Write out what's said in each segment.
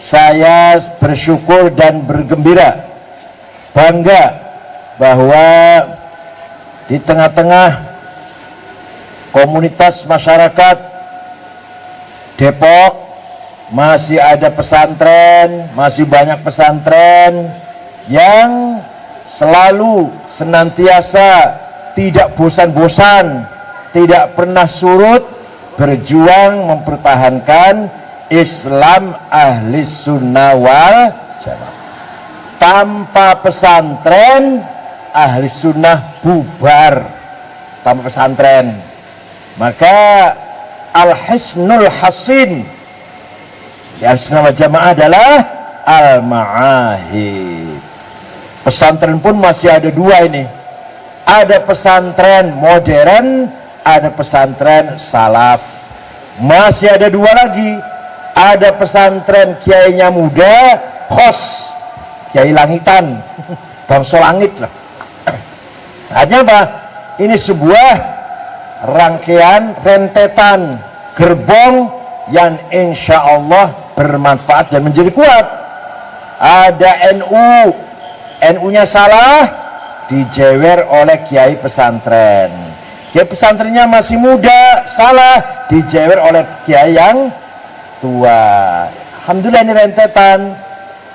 saya bersyukur dan bergembira, bangga bahwa di tengah-tengah komunitas masyarakat Depok masih ada pesantren, masih banyak pesantren yang selalu senantiasa tidak bosan-bosan, tidak pernah surut berjuang mempertahankan Islam ahli sunnah wal jamaah. Tanpa pesantren ahli sunnah bubar, tanpa pesantren. Maka al-hisnul hasin di ahli sunnah wal jamaah adalah al-ma'ahid. Pesantren pun masih ada dua ini, ada pesantren modern, ada pesantren salaf. Masih ada dua lagi, ada pesantren kiainya muda, khos kiai langitan, bangsa langit lah. Artinya apa? Ini sebuah rangkaian rentetan gerbong yang insya Allah bermanfaat dan menjadi kuat. Ada NU-nya salah, dijewer oleh kiai pesantren. Kiai pesantrennya masih muda, salah, dijewer oleh kiai yang tua. Alhamdulillah ini rentetan.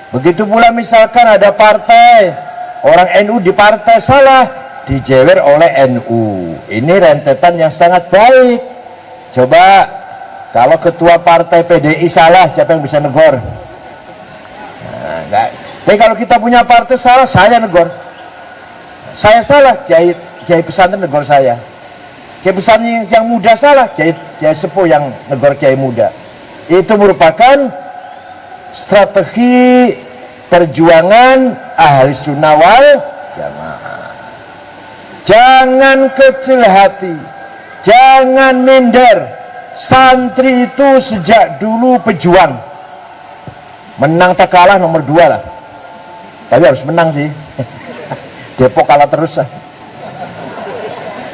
Begitu pula misalkan ada partai, orang NU di partai salah, dijewer oleh NU. Ini rentetan yang sangat baik. Coba kalau ketua partai PDI salah, siapa yang bisa negor? Nah, enggak. Tapi kalau kita punya partai salah, saya negor. Saya salah, kiai pesantren negor saya. Kiai pesantren yang muda salah, kiai sepuh yang negor kiai muda. Itu merupakan strategi perjuangan ahli sunnah wal jamaah. Jangan kecil hati, jangan minder. Santri itu sejak dulu pejuang. Menang tak kalah nomor 2 lah. Tapi harus menang sih. Depok kalah terus.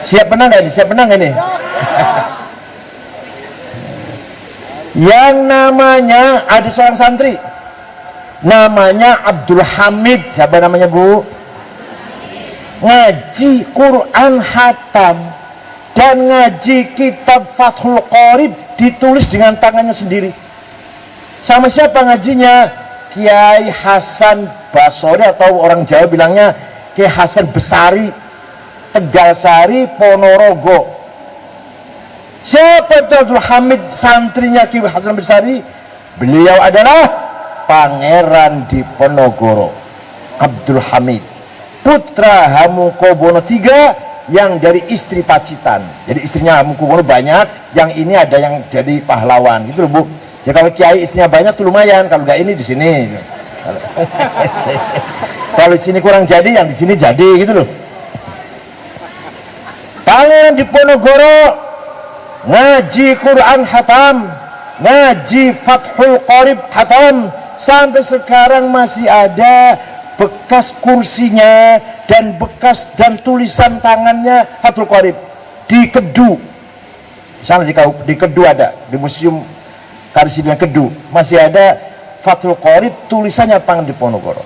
Siap menang gak ini? Siap menang gak ini? Yang namanya ada seorang santri, namanya Abdul Hamid. Siapa namanya, Bu? Ngaji Quran hatam dan ngaji kitab Fathul Qorib ditulis dengan tangannya sendiri. Sama siapa ngajinya? Kiai Hasan Basori, atau orang Jawa bilangnya Kiai Hasan Besari, Tegalsari, Ponorogo. Siapa itu Abdul Hamid? Santrinya Kiai Hasan Besari. Beliau adalah Pangeran Diponegoro, Abdul Hamid, putra Hamengkubuwono III yang dari istri Pacitan. Jadi istrinya Hamengkubuwono banyak, yang ini ada yang jadi pahlawan gitu loh, Bu. Ya kalau kiai istrinya banyak tuh lumayan, kalau nggak ini di sini. Kalau di sini kurang jadi, yang di sini jadi gitu loh. Pangeran Diponegoro ngaji Quran hatam, ngaji Fathul Qorib hatam, sampai sekarang masih ada bekas kursinya dan bekas dan tulisan tangannya Fathul Qorib di Kedu. Sana di Kedu ada, di Museum Karesidenan Kedu masih ada Fathul Qorib tulisannya Pangeran Diponegoro.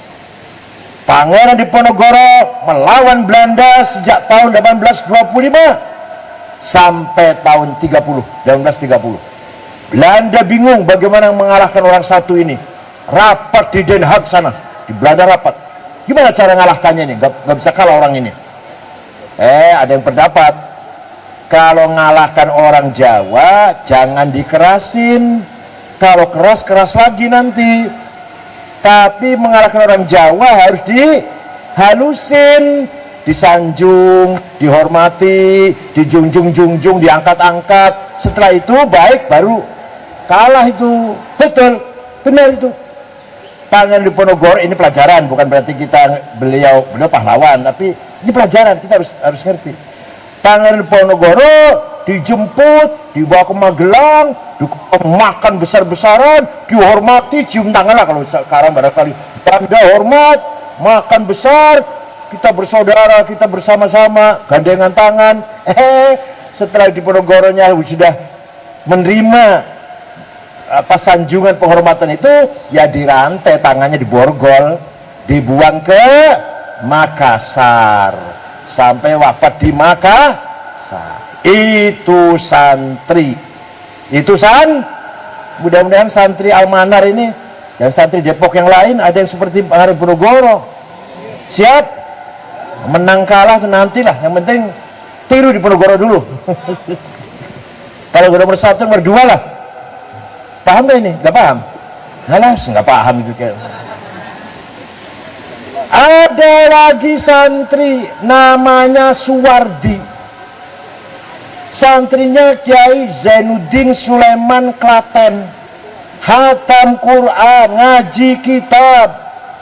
Pangeran Diponegoro melawan Belanda sejak tahun 1825 sampai tahun 1830. Belanda bingung bagaimana mengalahkan orang satu ini. Rapat di Den Haag sana, di Belanda rapat. Gimana cara mengalahkannya ini? Gak bisa kalah orang ini. Ada yang berpendapat kalau mengalahkan orang Jawa jangan dikerasin. Kalau keras lagi nanti. Tapi mengalahkan orang Jawa harus dihalusin, disanjung, dihormati, dijunjung-junjung, diangkat-angkat. Setelah itu baik, baru kalah itu. Betul, benar itu. Pangeran Diponegoro ini pelajaran, bukan berarti beliau pahlawan, tapi ini pelajaran, kita harus ngerti. Pangeran Diponegoro dijemput, dibawa ke Magelang, makan besar-besaran, dihormati, cium tangan lah kalau sekarang barangkali. Tanda hormat, makan besar, kita bersaudara, kita bersama-sama, gandengan tangan. Setelah Diponegoronya sudah menerima apa sanjungan penghormatan itu ya dirantai, tangannya diborgol, dibuang ke Makassar sampai wafat di Makassar. Itu santri, itu mudah-mudahan santri Almanar ini dan santri Depok yang lain ada yang seperti Bang Arif Ponorogo. Siap menang kalah itu nantilah, yang penting tiru di Ponorogo dulu. Kalau nomor 1 nomor 2 lah. Paham gak ini? Gak paham? Alas, gak paham itu kayak. Ada lagi santri namanya Suwardi. Santrinya Kiai Zainuddin Sulaiman Klaten. Hatam Quran, ngaji kitab.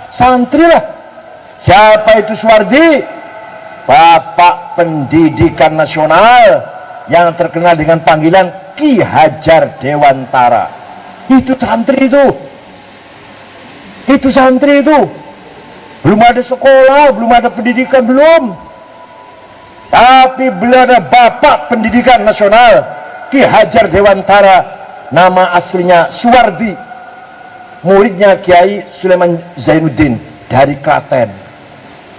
Santri lah. Siapa itu Suwardi? Bapak pendidikan nasional yang terkenal dengan panggilan Ki Hajar Dewantara. Itu santri itu. Itu santri itu. Belum ada sekolah, belum ada pendidikan, belum. Tapi beliau ada bapak pendidikan nasional Ki Hajar Dewantara. Nama aslinya Suwardi. Muridnya Kiai Sulaiman Zainuddin dari Klaten.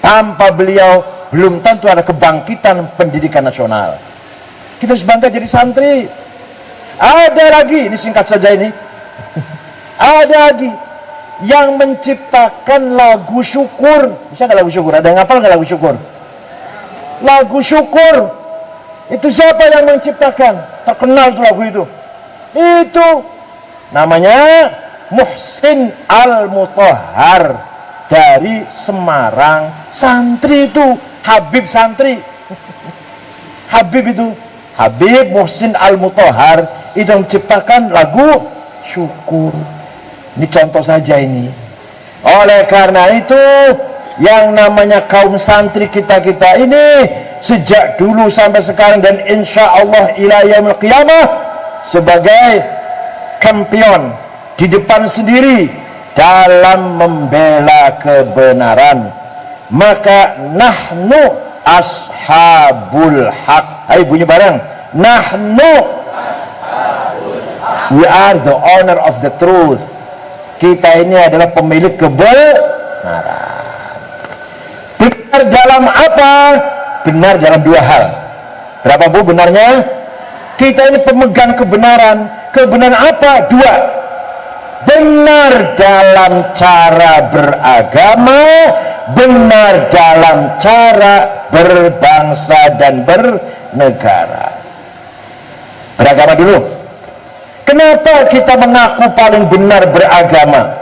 Tanpa beliau belum tentu ada kebangkitan pendidikan nasional. Kita harus bangga jadi santri. Ada lagi, ini singkat saja ini. Ada lagi yang menciptakan lagu syukur. Bisa nggak lagu syukur? Ada yang ngapal nggak lagu syukur? Lagu syukur. Itu siapa yang menciptakan? Terkenal tuh lagu itu. Itu namanya Muhsin Al-Mutahhar dari Semarang. Santri itu, Habib santri. Habib itu, Habib Muhsin Al-Mutahhar itu menciptakan lagu syukur. Ini contoh saja ini. Oleh karena itu, yang namanya kaum santri kita-kita ini sejak dulu sampai sekarang dan insya Allah ila yaumil qiyamah sebagai kampion di depan sendiri dalam membela kebenaran. Maka nahnu ashabul haq. Ayo bunyi bareng. Nahnu, we are the owner of the truth. Kita ini adalah pemilik kebenaran. Benar dalam apa? Benar dalam 2 hal. Berapa bu benarnya? Kita ini pemegang kebenaran. Kebenaran apa? 2. Benar dalam cara beragama, benar dalam cara berbangsa dan bernegara. Beragama dulu. Kenapa kita mengaku paling benar beragama?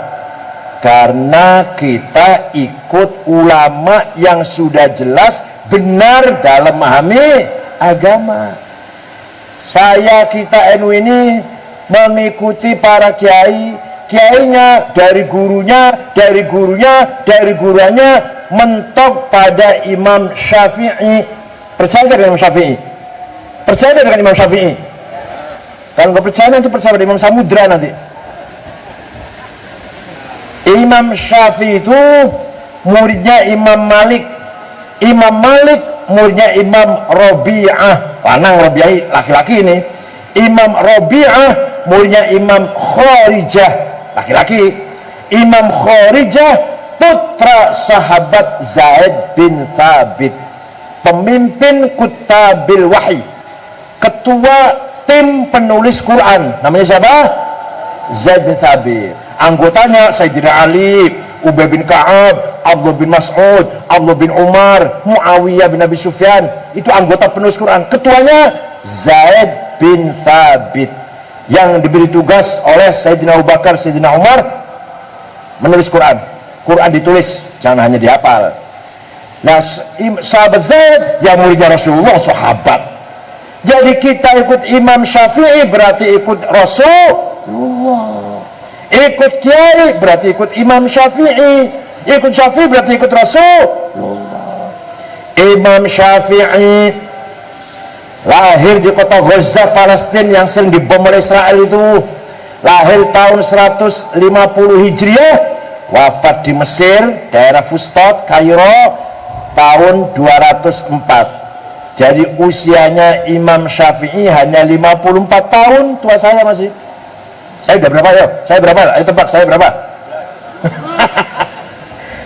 Karena kita ikut ulama yang sudah jelas benar dalam memahami agama. Kita NU ini mengikuti para kiai, kiainya dari gurunya, dari gurunya, dari gurunya mentok pada Imam Syafi'i. Percaya dengan Imam Syafi'i? Percaya dengan Imam Syafi'i? Kalau nggak percaya nanti percaya pada Imam Samudra nanti. Imam Syafi'i itu muridnya Imam Malik. Imam Malik muridnya Imam Rabi'ah. Lanang Rabi'ah, laki-laki ini. Imam Rabi'ah muridnya Imam Kharijah, laki-laki. Imam Kharijah putra sahabat Zaid bin Thabit, pemimpin Kutabil Wahyi, ketua tim penulis Quran. Namanya siapa? Zaid bin Thabit. Anggotanya Sayyidina Ali, Ubay bin Ka'ab, Abdullah bin Mas'ud, Abdullah bin Umar, Muawiyah bin Abi Sufyan. Itu anggota penulis Quran. Ketuanya Zaid bin Thabit, yang diberi tugas oleh Sayyidina Abu Bakar, Sayyidina Umar menulis Quran. Quran ditulis, jangan hanya dihafal. Nah, sahabat Zaid yang muridnya Rasulullah, sahabat. Jadi kita ikut Imam Syafi'i berarti ikut Rasulullah. Ikut kiai berarti ikut Imam Syafi'i. Ikut Syafi'i berarti ikut Rasulullah. Imam Syafi'i lahir di kota Gaza, Palestina yang sering dibom oleh Israel itu. Lahir tahun 150 Hijriah, wafat di Mesir, daerah Fustat, Kairo, tahun 204. Jadi usianya Imam Syafi'i hanya 54 tahun, tua saya masih. Saya udah berapa ya? Saya berapa? Ayo tebak, saya berapa?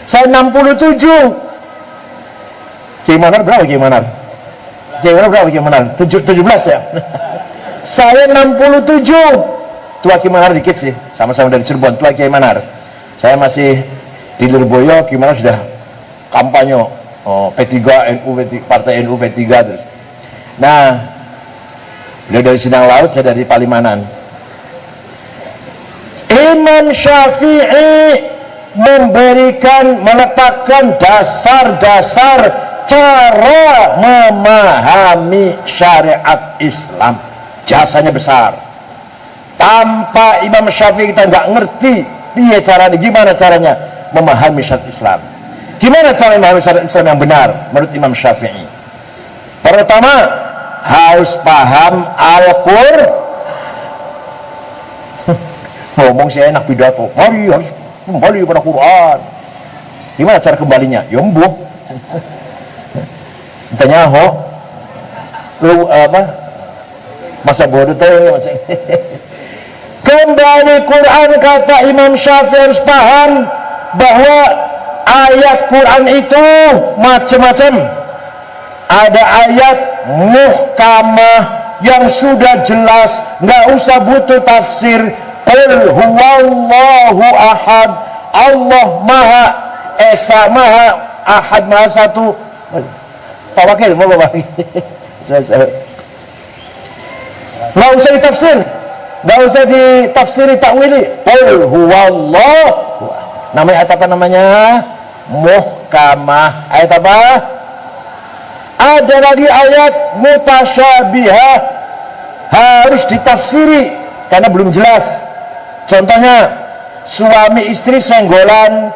Saya 67. Gimana berapa gimana? Gimana berapa gimana? 17 ya? Saya 67. Tua Kimanar dikit sih, sama-sama dari Cirebon. Tua Kimanar. Saya masih di Lirboyo, gimana sudah kampanye P3 NU, Partai NU P3 terus. Nah, beliau dari Sindang Laut, saya dari Palimanan. Imam Syafi'i meletakkan dasar-dasar cara memahami syariat Islam. Jasanya besar. Tanpa Imam Syafi'i kita nggak ngerti gimana caranya memahami syariat Islam. Gimana cara memahami syariat Islam yang benar menurut Imam Syafi'i? Pertama, harus paham Al-Qur'an. Ngomong sih enak pidato, mari harus kembali pada Quran. Gimana cara kembalinya? Ya embuh. Tanya masa bodoh tuh. Kembali Quran, kata Imam Syafi'i harus paham bahwa ayat Quran itu macam-macam. Ada ayat muhkamah yang sudah jelas, nggak usah butuh tafsir. Qul huwallahu ahad, Allah maha esa, maha ahad, maha satu. Pak Wakil mau Pak Wakil. Nggak usah ditafsir, nggak usah ditafsiri, takwili. Qul huwallahu, namanya ayat apa namanya? Muhkamah. Ayat apa? Ada lagi ayat mutasyabihah, harus ditafsiri karena belum jelas. Contohnya suami istri senggolan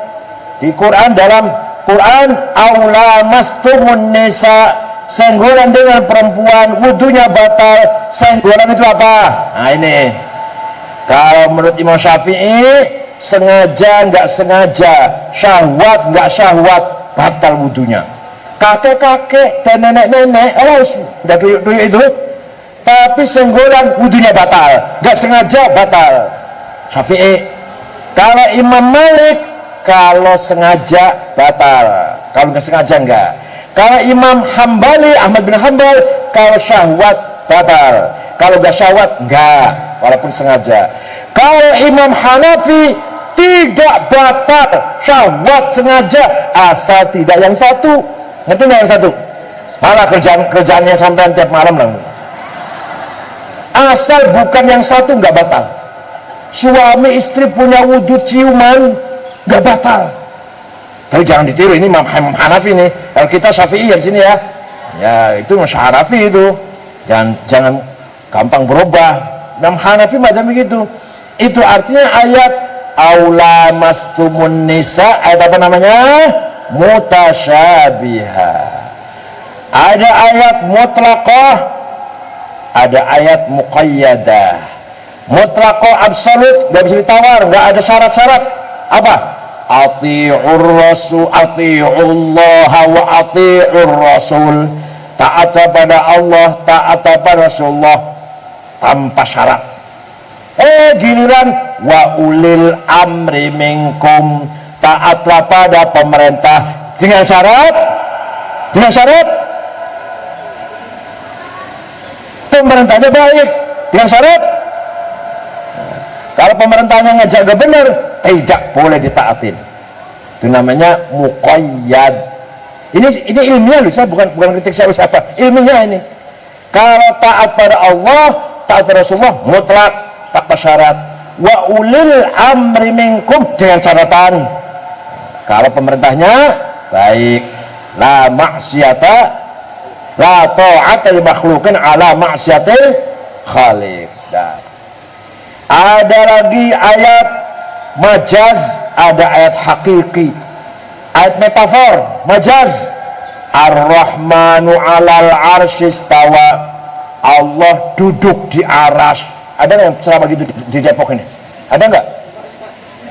di Quran, dalam Quran aula mastumun nisa, senggolan dengan perempuan wudunya batal. Senggolan itu apa? Nah ini kalau menurut Imam Syafi'i, sengaja nggak sengaja, syahwat nggak syahwat, batal wudunya. Kakek-kakek dan nenek-nenek udah duyuk-duyuk itu, tapi senggolan wudunya batal, nggak sengaja batal. Syafi'i. Kalau Imam Malik, kalau sengaja batal, kalau nggak sengaja enggak. Kalau Imam Hambali, Ahmad bin Hambal, kalau syahwat batal, kalau nggak syahwat enggak, walaupun sengaja. Kalau Imam Hanafi, tidak batal syahwat sengaja asal tidak yang satu. Ngerti nggak yang satu? Malah kerjaannya sampai tiap malam lah. Asal bukan yang satu nggak batal. Suami istri punya wudhu ciuman nggak batal. Tapi jangan ditiru, ini Imam Hanafi nih. Kalau kita Syafi'i ya di sini ya. Ya itu Imam Hanafi itu. Jangan gampang berubah. Imam Hanafi macam begitu. Itu artinya ayat aula mastumun nisa, ayat apa namanya? Mutasyabiha. Ada ayat mutlaqah, ada ayat muqayyadah. Mutlaqah absolut, nggak bisa ditawar, nggak ada syarat-syarat. Apa? Ati'ur rasul, ati'ullah wa ati'ur rasul. Taat kepada Allah, taat kepada Rasulullah tanpa syarat. Giliran wa ulil amri minkum, taatlah pada pemerintah dengan syarat. Dengan syarat pemerintahnya baik, dengan syarat kalau pemerintahnya ngejaga benar, tidak boleh ditaatin. Itu namanya muqayyad. Ini ilmiah loh, saya bukan kritik siapa, ilmiah ini. Kalau taat pada Allah, taat pada Rasulullah mutlak, tanpa syarat. Wa ulil amri minkum, dengan catatan kalau pemerintahnya baik, la maksiata, la ta'ata li makhluqin ala maksiatil khaliq. Ada lagi ayat majaz, ada ayat hakiki, ayat metafor, majaz. Ar-Rahmanu 'alal 'arsy istawa, Allah duduk di aras. Ada nggak yang ceramah gitu di Depok ini? Ada nggak?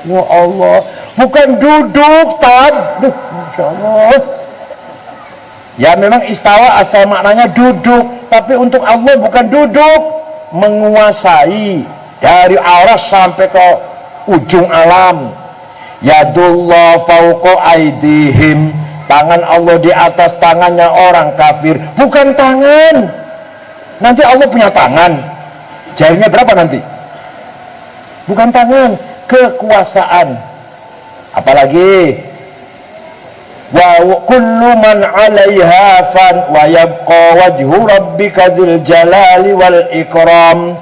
Ya Allah, bukan duduk, Masya Allah. Ya memang istawa asal maknanya duduk, tapi untuk Allah bukan duduk, menguasai. dari aras sampai ke ujung alam. Yadullah fauqa aidihim, tangan Allah di atas tangannya orang kafir. Bukan tangan, nanti Allah punya tangan, jarinya berapa nanti? Bukan tangan, kekuasaan. Apalagi wa kullu man 'alaiha fan wa yabqa wajhu rabbika dzil jalali wal ikram.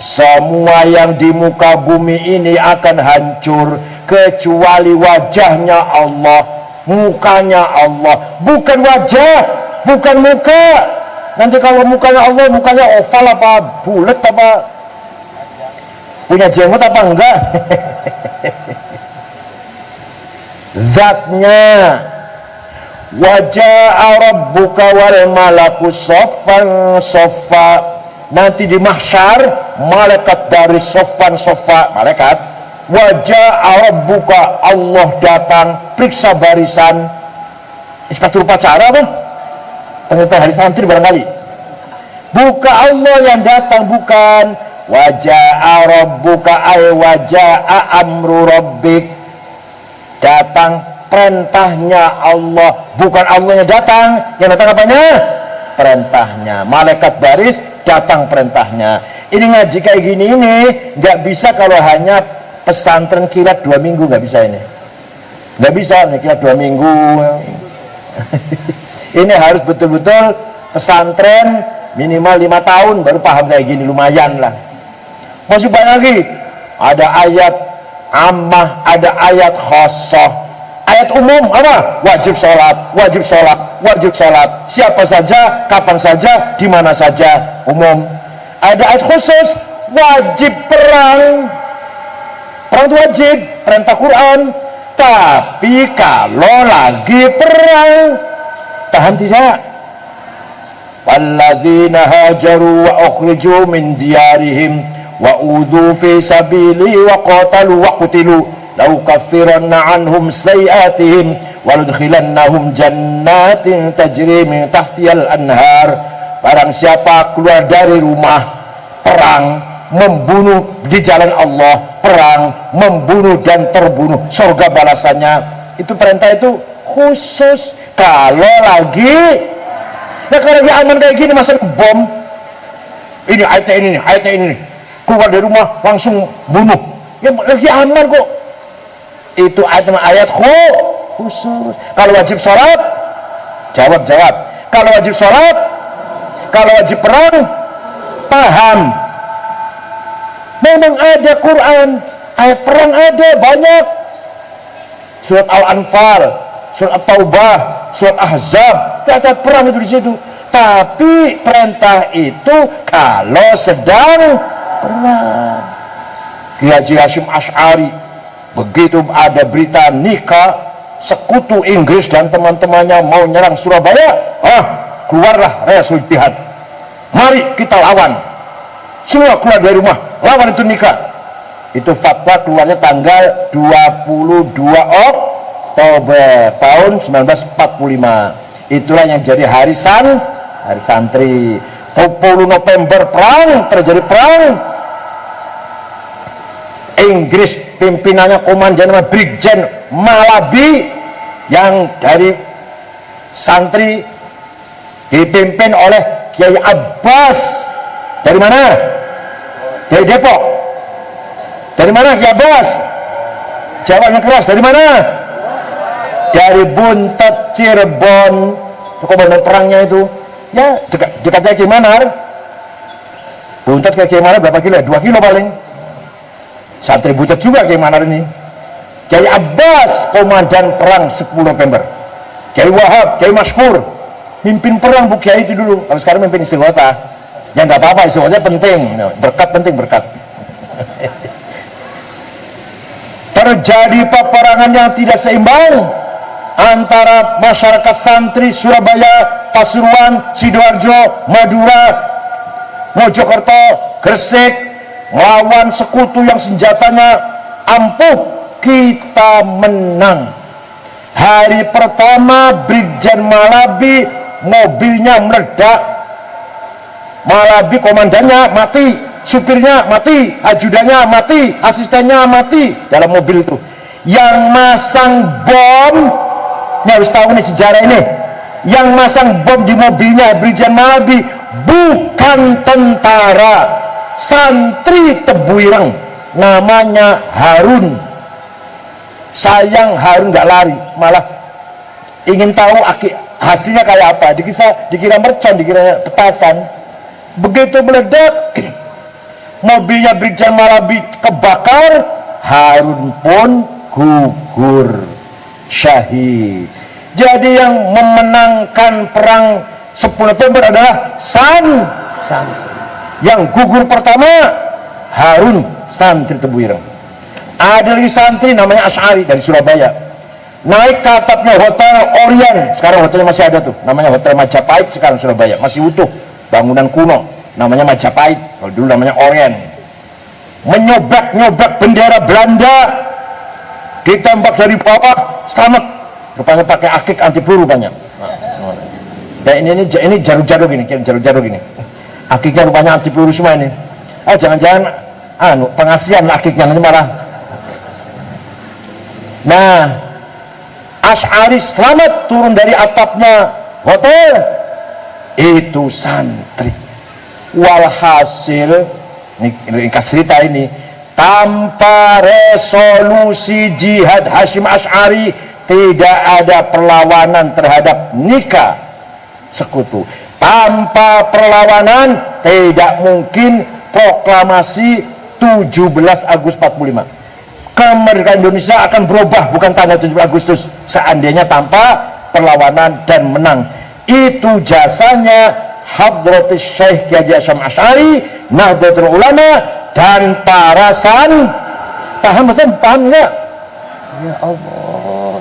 Semua yang di muka bumi ini akan hancur kecuali wajahnya Allah, mukanya Allah. Bukan wajah, bukan muka. Nanti kalau mukanya Allah, mukanya oval apa bulat apa, punya jenggot apa enggak? Zatnya. Wajah rabbuka wal malaku soffan soffa. Nanti di mahsyar malaikat dari soffan soffa, malaikat. Wajah rabbuka, Allah datang periksa barisan. Inspektur upacara apa? Pengintai hari santri barangkali. Bukan Allah yang datang, bukan. Wajah rabbuka ay wajah amru rabbik, datang perintahnya Allah, bukan Allah yang datang. Yang datang apanya? Perintahnya. Malaikat baris, datang perintahnya. Ini ngaji kayak gini ini nggak bisa kalau hanya pesantren kilat 2 minggu, nggak bisa ini. Nggak bisa nih kilat 2 minggu. Ini harus betul-betul pesantren minimal 5 tahun baru paham kayak gini, lumayan lah. Masih banyak lagi. Ada ayat ammah, ada ayat khosoh. Ayat umum apa? Wajib sholat, wajib sholat, wajib sholat. Siapa saja, kapan saja, di mana saja, umum. Ada ayat khusus, wajib perang. Perang itu wajib, perintah Quran. Tapi kalau lagi perang, paham tidak? Walladzina hajaru wa ukhriju min diyarihim wa udhu fi sabili wa qatalu wa qutilu lau kaffiranna anhum sayiatihim waludkhilannahum jannatin tajri min tahtiyal anhar. Barang siapa keluar dari rumah perang, membunuh di jalan Allah, perang, membunuh dan terbunuh, surga balasannya. Itu perintah itu khusus kalau lagi. Nah kalau lagi aman kayak gini masa bom. Ini ayatnya ini, ayatnya ini. Keluar dari rumah langsung bunuh. Ya lagi aman kok. Itu ayat khusus. Kalau wajib sholat, jawab. Kalau wajib sholat, kalau wajib perang, paham. Memang ada Quran, ayat perang ada banyak. Surat Al-Anfal, surat At-Taubah, surat Ahzab, ayat perang itu di situ. Tapi perintah itu kalau sedang perang. Kiai Haji Hasyim Asy'ari, begitu ada berita nikah sekutu Inggris dan teman-temannya mau nyerang Surabaya, keluarlah Rasul Jihad. Mari kita lawan. Semua keluar dari rumah, lawan itu nikah. Itu fatwa keluarnya tanggal 22 Oktober tahun 1945. Itulah yang jadi hari santri. 20 November perang, terjadi perang. Inggris pimpinannya komandannya Brigjen Malabi yang dari santri dipimpin oleh Kiai Abbas. Dari mana? Dari Depok. Dari mana Kiai Abbas? Jawabnya keras. Dari mana? Dari Buntet Cirebon. Komandan perangnya itu ya dekatnya Kiai Manar. Buntet ke Kiai Manar berapa kilo? 2 kilo paling. Santri Buntet juga Kiai Manar ini. Kiai Abbas komandan perang 10 November. Kiai Wahab, Kiai Maskur mimpin perang Bu Kiai itu dulu. Kalau sekarang mimpin istighotah. Ya nggak apa-apa, istighotah penting. Berkat penting, berkat. Terjadi peperangan yang tidak seimbang antara masyarakat santri Surabaya, Pasuruan, Sidoarjo, Madura, Mojokerto, Gresik melawan sekutu yang senjatanya ampuh. Kita menang. Hari pertama Brigjen Malabi mobilnya meledak. Malabi komandannya mati. supirnya mati, ajudannya mati, asistennya mati dalam mobil itu. Yang masang bom, ini harus tahu nih sejarah ini, yang masang bom di mobilnya Brigjen Malabi bukan tentara, santri Tebuireng, namanya Harun. Sayang Harun nggak lari, malah ingin tahu hasilnya kayak apa. Dikira mercon, dikira petasan. Begitu meledak, mobilnya Brigjen Malabi kebakar, Harun pun gugur syahid. Jadi yang memenangkan perang 10 November adalah santri. Yang gugur pertama Harun, santri Tebuireng. Ada lagi santri namanya Asy'ari dari Surabaya, naik ke atapnya Hotel Orient, sekarang hotelnya masih ada tuh, namanya Hotel Majapahit, sekarang Surabaya masih utuh, bangunan kuno namanya Majapahit, kalau dulu namanya Orient. Menyobak-nyobak bendera Belanda, ditembak dari bawah, selamat. Rupanya pakai akik anti peluru banyak. Dan ini jarum-jarum gini, jarum-jarum gini. Akiknya rupanya anti peluru semua ini. Jangan-jangan pengasihan akiknya nanti malah. Nah, Asy'ari selamat turun dari atapnya hotel, itu santri. Walhasil, ini cerita ini, tanpa resolusi jihad Hasyim Asy'ari tidak ada perlawanan terhadap nikah sekutu. Tanpa perlawanan tidak mungkin proklamasi 17 Agustus 45. Kemerdekaan Indonesia akan berubah bukan tanggal 17 Agustus seandainya tanpa perlawanan dan menang. Itu jasanya Hadratus Syekh Kiai Hasyim Asy'ari, Nahdlatul Ulama, dan para paham betul? Paham enggak? Ya Allah,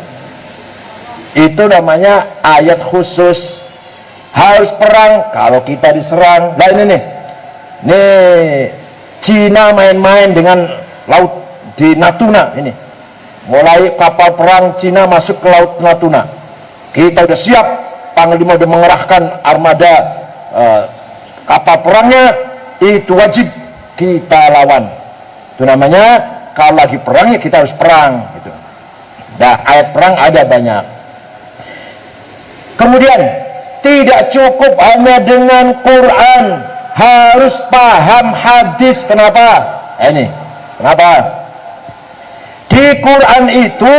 itu namanya ayat khusus. Harus perang kalau kita diserang. Nah ini nih Cina main-main dengan laut di Natuna ini, mulai kapal perang Cina masuk ke laut Natuna, kita udah siap, Panglima udah mengerahkan armada kapal perangnya, itu wajib kita lawan. Itu namanya kalau lagi perang ya kita harus perang gitu. Nah, ayat perang ada banyak. Kemudian tidak cukup hanya dengan Quran, harus paham hadis. Kenapa? Ini kenapa? Di Quran itu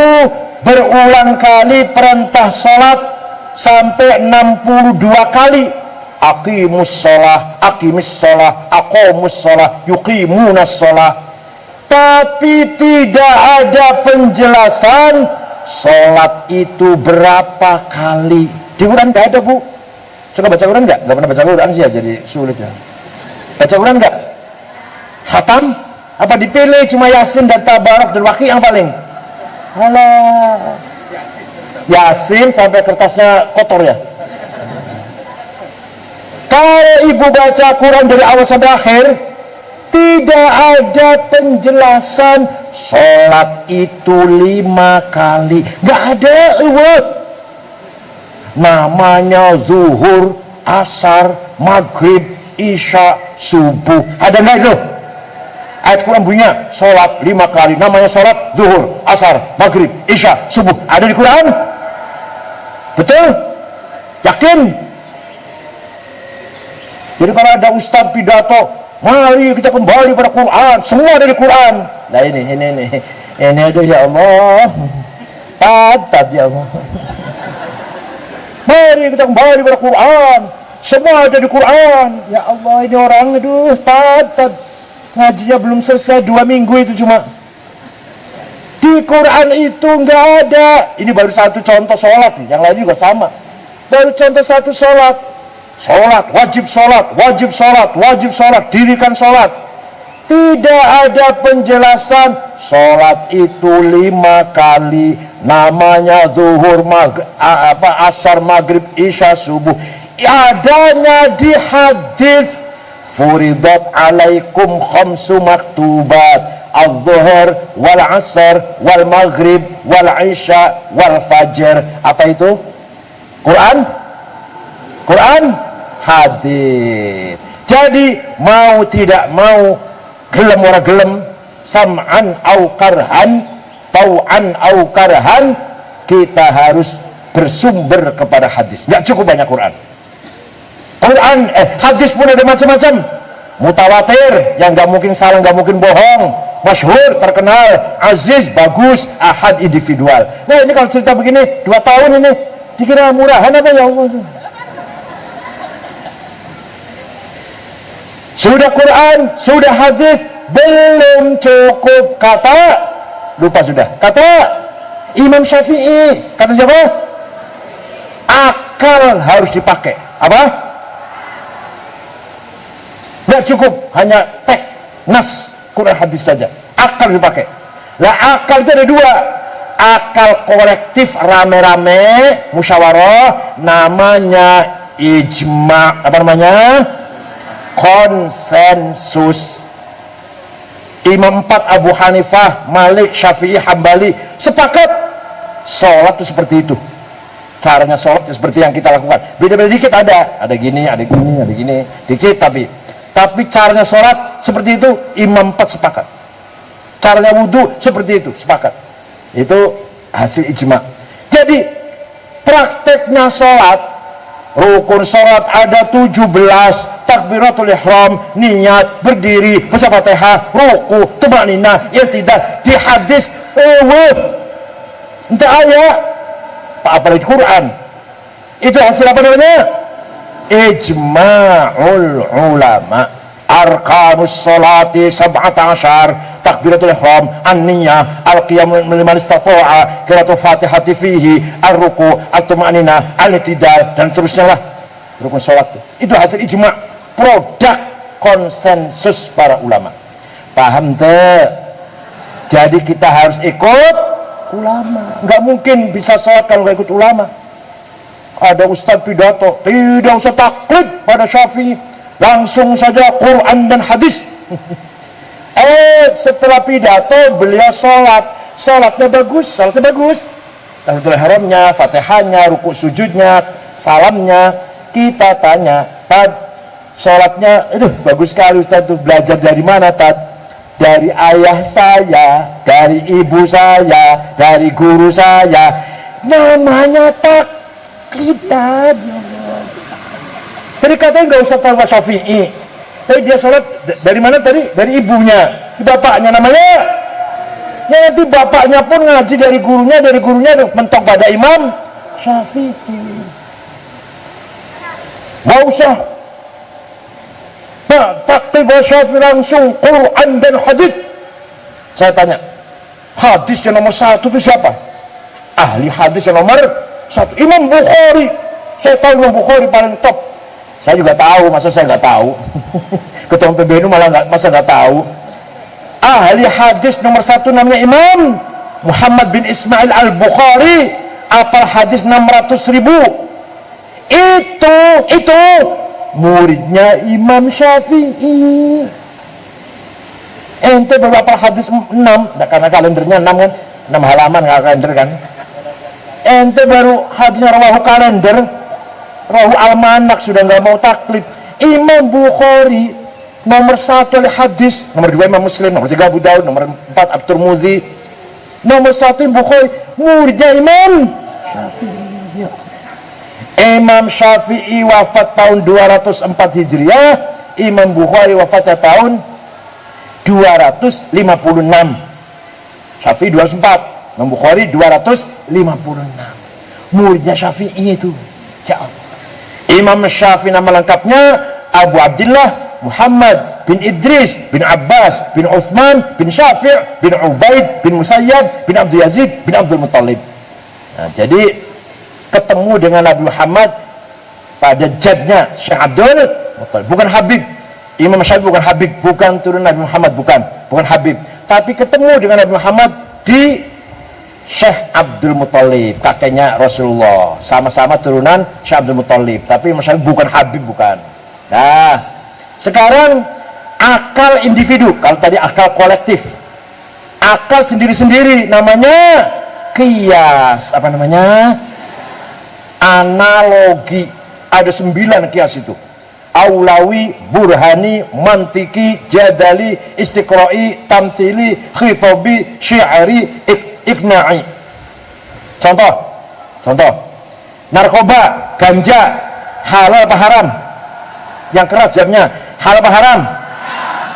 berulang kali perintah sholat sampai 62 kali. Aqimus sholah, aqimis sholah, aqomus sholah, yuqimunas sholah. Tapi tidak ada penjelasan sholat itu berapa kali. Di Quran nggak ada, Bu. Suka baca Quran nggak? Nggak pernah baca Quran sih ya, jadi sulit ya. Baca Quran nggak? Khatam? Apa dipilih cuma Yasin dan Tabarak dan Waqi yang paling? Alah, Yasin sampai kertasnya kotor ya. Kalau ibu baca Quran dari awal sampai akhir, tidak ada penjelasan sholat itu 5 kali. Nggak ada, ibu. Namanya zuhur, asar, maghrib, isya, subuh. Ada nggak itu? Ayat Quran bunyinya sholat 5 kali, namanya sholat zuhur, asar, maghrib, isya, subuh. Ada di Quran? Betul? Yakin? Jadi kalau ada ustaz pidato, mari kita kembali pada Quran, semua dari Quran. Nah ini aduh ya Allah, tat ya Allah. Mari kita kembali pada Quran, semua ada di Quran. Ya Allah, ini orang aduh tat. Ngajinya belum selesai 2 minggu itu cuma. Di Quran itu nggak ada. Ini baru satu contoh sholat, yang lain juga sama. Baru contoh satu sholat. Sholat, wajib sholat, wajib sholat, wajib sholat, dirikan sholat. Tidak ada penjelasan sholat itu 5 kali. Namanya zuhur, asar, maghrib, isya, subuh. Adanya di hadis. Furidat alaikum khamsu maktubat, az-zuhur wal asar wal maghrib wal isya wal fajr. Apa itu? Quran? Hadis. Jadi mau tidak mau, gelem ora gelem, sam'an au karhan, tau'an au karhan, kita harus bersumber kepada hadis. Nggak cukup banyak Quran. Hadis pun ada macam-macam. Mutawatir yang nggak mungkin salah, nggak mungkin bohong, masyhur, terkenal, aziz, bagus, ahad, individual. Nah ini kalau cerita begini 2 tahun ini dikira murahan apa ya Allah? Sudah Quran, sudah hadis, belum cukup, kata lupa sudah, kata Imam Syafi'i. Kata siapa? Akal harus dipakai. Apa? Nggak cukup hanya teks nas Quran hadis saja, akal dipakai. Lah akal itu ada 2, akal kolektif rame-rame musyawarah, namanya ijma, apa namanya, konsensus. Imam 4 Abu Hanifah, Malik, Syafi'i, Hambali sepakat sholat itu seperti itu. Caranya sholat itu seperti yang kita lakukan. Beda-beda dikit, ada gini, ada gini, ada gini, dikit tapi caranya sholat seperti itu. Imam 4 sepakat. Caranya wudhu seperti itu, sepakat. Itu hasil ijma. Jadi prakteknya sholat, rukun sholat ada 17, takbiratul ihram, niat, berdiri, baca Fatihah, ruku, tumaninah, i'tidal. Di hadis entah ayat, apalagi Quran. Itu hasil apa namanya? Ijma'ul ulama. Arkanus sholati 17, takbiratul ihram, an-niyah, al-qiyam liman istata'a, qiraatul fatihati fihi, ar-ruku, at-tumaninah, al-i'tidal, dan terusnya lah rukun sholat. Itu hasil ijma', produk konsensus para ulama. Paham tuh? Jadi kita harus ikut ulama. Nggak mungkin bisa sholat kalau nggak ikut ulama. Ada ustadz pidato, tidak usah taklid pada Syafi'i, langsung saja Quran dan hadis. Setelah pidato beliau sholatnya bagus, takbiratul ihramnya, fatihahnya, ruku sujudnya, salamnya. Kita tanya, Tad, sholatnya bagus sekali Ustaz, tuh belajar dari mana Tad? Dari ayah saya, dari ibu saya, dari guru saya. Namanya taklid. Tadi katanya nggak usah tahu Syafi'i, tapi dia sholat dari mana tadi? Dari ibunya, bapaknya namanya. Ya nanti bapaknya pun ngaji dari gurunya mentok pada Imam Syafi'i. Nggak usah taklid Syafi'i, langsung Quran dan hadis. Saya tanya, hadis yang nomor 1 itu siapa? Ahli hadis yang nomor 1 Imam Bukhari. Saya tahu Imam Bukhari paling top. Saya juga tahu, masa saya nggak tahu? Ketua PBNU malah masa nggak tahu? Ahli hadis nomor 1 namanya Imam Muhammad bin Ismail al-Bukhari, apal hadis 600.000. Itu muridnya Imam Syafi'i. Ente berapa hadis 6? Nah, karena kalendernya 6 kan, 6 halaman kalender kan. Ente baru hadisnya rawahu kalender, rawahu almanak, sudah nggak mau taklid. Imam Bukhari nomor 1 oleh hadis, nomor 2 Imam Muslim, nomor 3 Abu Daud, nomor 4 At-Tirmidzi, nomor 1 Bukhari, muridnya Imam Syafi'i. Imam Syafi'i wafat tahun 204 Hijriah, Imam Bukhari wafatnya tahun 256. Syafi'i 204, Imam Bukhari 256. Muridnya Syafi'i itu. Ya Allah. Imam Syafi'i nama lengkapnya Abu Abdullah Muhammad bin Idris bin Abbas bin Uthman bin Syafi' bin Ubaid bin Musayyab bin Abdul Yazid bin Abdul Muttalib. Nah, jadi ketemu dengan Nabi Muhammad pada jadnya Syekh Abdul Muttalib, bukan Habib. Imam Syafi'i bukan Habib, bukan turun Nabi Muhammad, bukan Habib, tapi ketemu dengan Nabi Muhammad di Syekh Abdul Muttalib, kakeknya Rasulullah, sama-sama turunan Syekh Abdul Muttalib, tapi Imam Syafi'i bukan Habib, bukan. Nah, sekarang akal individu, kalau tadi akal kolektif, akal sendiri-sendiri namanya qiyas, apa namanya? Analogi. Ada 9 kias itu. aulawi, burhani, mantiki, jadali, istiqra'i, tamthili, khitabi, syi'ari, iqna'i. Contoh, narkoba, ganja, halal apa haram? Yang keras jawabnya, halal apa haram?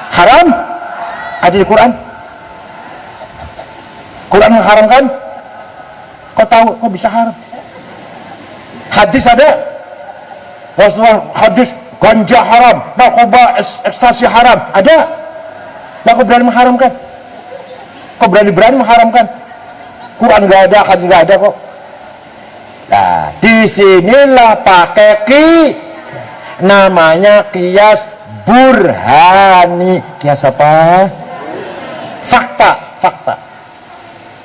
Haram? Ada di Quran? Quran mengharamkan? Kau tahu, kok bisa haram? Hadis ada? Rasulullah hadis, ganja haram, narkoba, ekstasi haram, ada? Nah, kau berani mengharamkan? Kau berani mengharamkan? Quran nggak ada, hadis nggak ada kok. Nah, disinilah pakai namanya kias burhani. Kias apa? Fakta.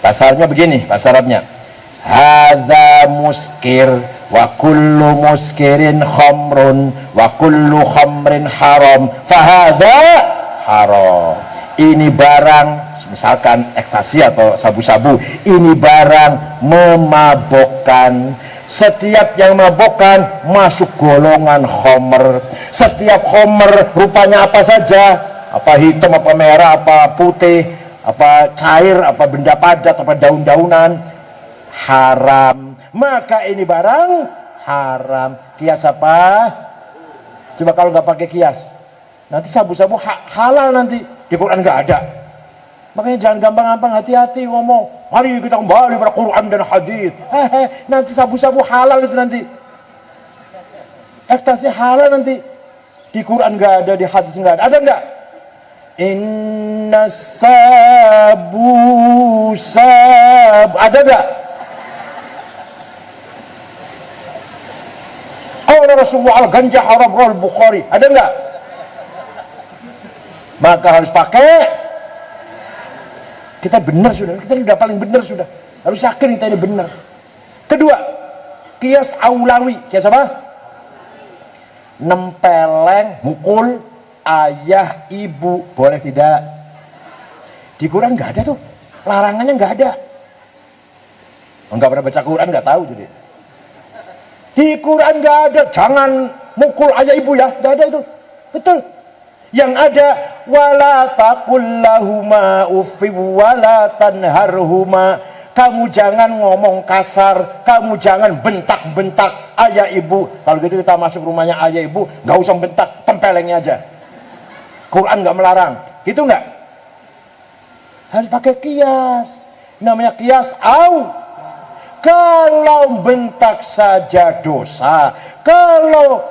Bahasa Arabnya begini, bahasa Arabnya. Hadza muskir wa kullu muskirin khamrun wa kullu khamrin haram fahadza haram. Ini barang, misalkan ekstasi atau sabu-sabu, ini barang memabokkan. Setiap yang memabokkan masuk golongan khamr. Setiap khamr rupanya apa saja, apa hitam, apa merah, apa putih, apa cair, apa benda padat, apa daun-daunan, haram. Maka ini barang haram. Kias apa? Coba kalau nggak pakai kias, nanti sabu-sabu halal, nanti di Quran nggak ada. Makanya jangan gampang-gampang, hati-hati ngomong. Mari kita kembali pada Quran dan hadis. Nanti sabu-sabu halal itu nanti. Ekstasi halal nanti. Di Quran nggak ada, di hadis nggak ada. Ada nggak? Inna sabu ada nggak? Qala Rasulullah al-ganja haram rawal Bukhari. Ada nggak? Maka harus pakai. Kita benar sudah, kita sudah paling benar sudah. Harus yakin kita ini benar. Kedua, kias aulawi. Kias apa? Nempeleng, mukul ayah ibu, boleh tidak? Di Quran nggak ada tuh, larangannya nggak ada. Nggak pernah baca Quran nggak tahu jadi. Di Quran nggak ada, jangan mukul ayah ibu ya, nggak ada itu, betul. Yang ada wala taqul lahuma uffi wala tanharhuma. Kamu jangan ngomong kasar, kamu jangan bentak-bentak ayah ibu. Kalau gitu kita masuk rumahnya ayah ibu, nggak usah bentak, tempelengnya aja. Quran nggak melarang, gitu nggak? Harus pakai kias. Namanya kias au. Kalau bentak saja dosa, kalau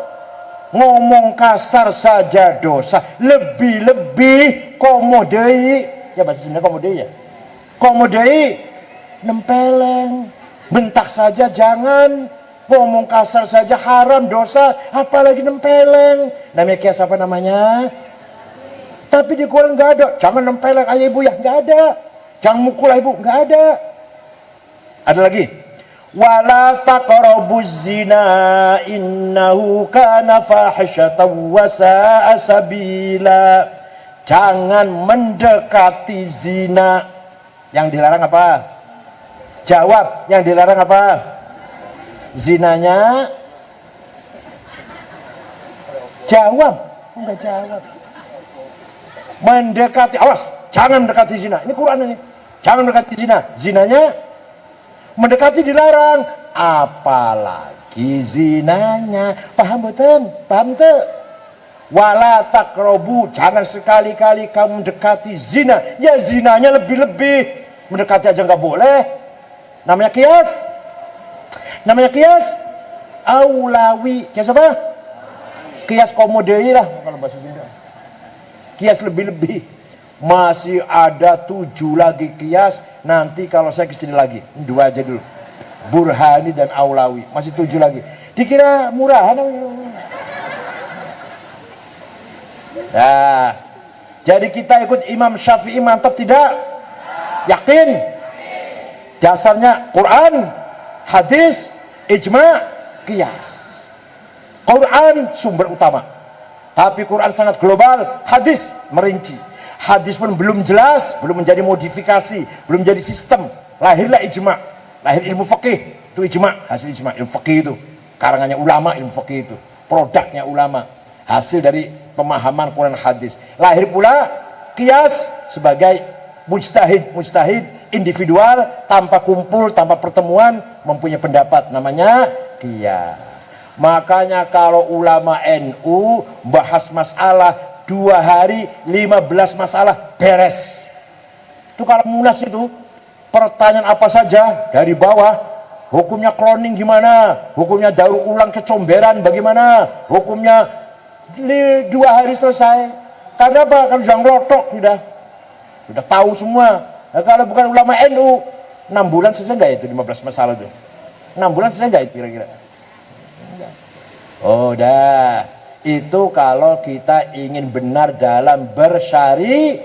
ngomong kasar saja dosa, lebih-lebih komodei, ya bahasa Sunda komodei ya, komodei nempeleng, bentak saja jangan, ngomong kasar saja haram dosa, apalagi nempeleng. Namanya kias apa namanya? Tapi di Quran nggak ada, jangan nempeleng ayah ibu ya, nggak ada, jangan mukul ayah ibu, nggak ada. Ada lagi, wala taqrabuz zina innahu kana fahisyatan wa sa'a sabila. Jangan mendekati zina. Yang dilarang apa? Jawab, yang dilarang apa? Zinanya. Jawab. Enggak jawab. Mendekati, awas, jangan mendekati zina. Ini Quran ini. Jangan mendekati zina. Zinanya mendekati dilarang, apalagi zinanya. Paham betul? Paham tuh? Wala taqrabu, jangan sekali-kali kamu mendekati zina. Ya zinanya lebih-lebih, mendekati aja nggak boleh. Namanya kias. Namanya kias aulawi. Kias apa? Kias komodei lah kalau bahasa Sunda. Kias lebih-lebih. Masih ada 7 lagi kias. Nanti kalau saya kesini lagi, 2 aja dulu, burhani dan aulawi. Masih 7 lagi. Dikira murahan. Nah, jadi kita ikut Imam Syafi'i mantap tidak? Yakin? Dasarnya Quran, hadis, ijma, kias. Quran sumber utama, tapi Quran sangat global. Hadis merinci. Hadis pun belum jelas, belum menjadi modifikasi, belum jadi sistem. Lahirlah ijma, lahir ilmu fikih, itu ijma, hasil ijma, ilmu fikih itu karangannya ulama, ilmu fikih itu produknya ulama. Hasil dari pemahaman Quran hadis. Lahir pula qiyas sebagai mujtahid individual tanpa kumpul, tanpa pertemuan mempunyai pendapat, namanya qiyas. Makanya kalau ulama NU bahas masalah 2 hari 15 masalah beres. Itu kalau munas itu pertanyaan apa saja dari bawah, hukumnya cloning gimana, hukumnya daur ulang kecomberan bagaimana, hukumnya 2 hari selesai. Karena apa? Kan sudah ngelotok, sudah tahu semua. Nah, kalau bukan ulama NU 6 bulan selesai enggak itu 15 masalah itu? 6 bulan selesai enggak itu kira-kira? Oh dah, itu kalau kita ingin benar dalam bersyari.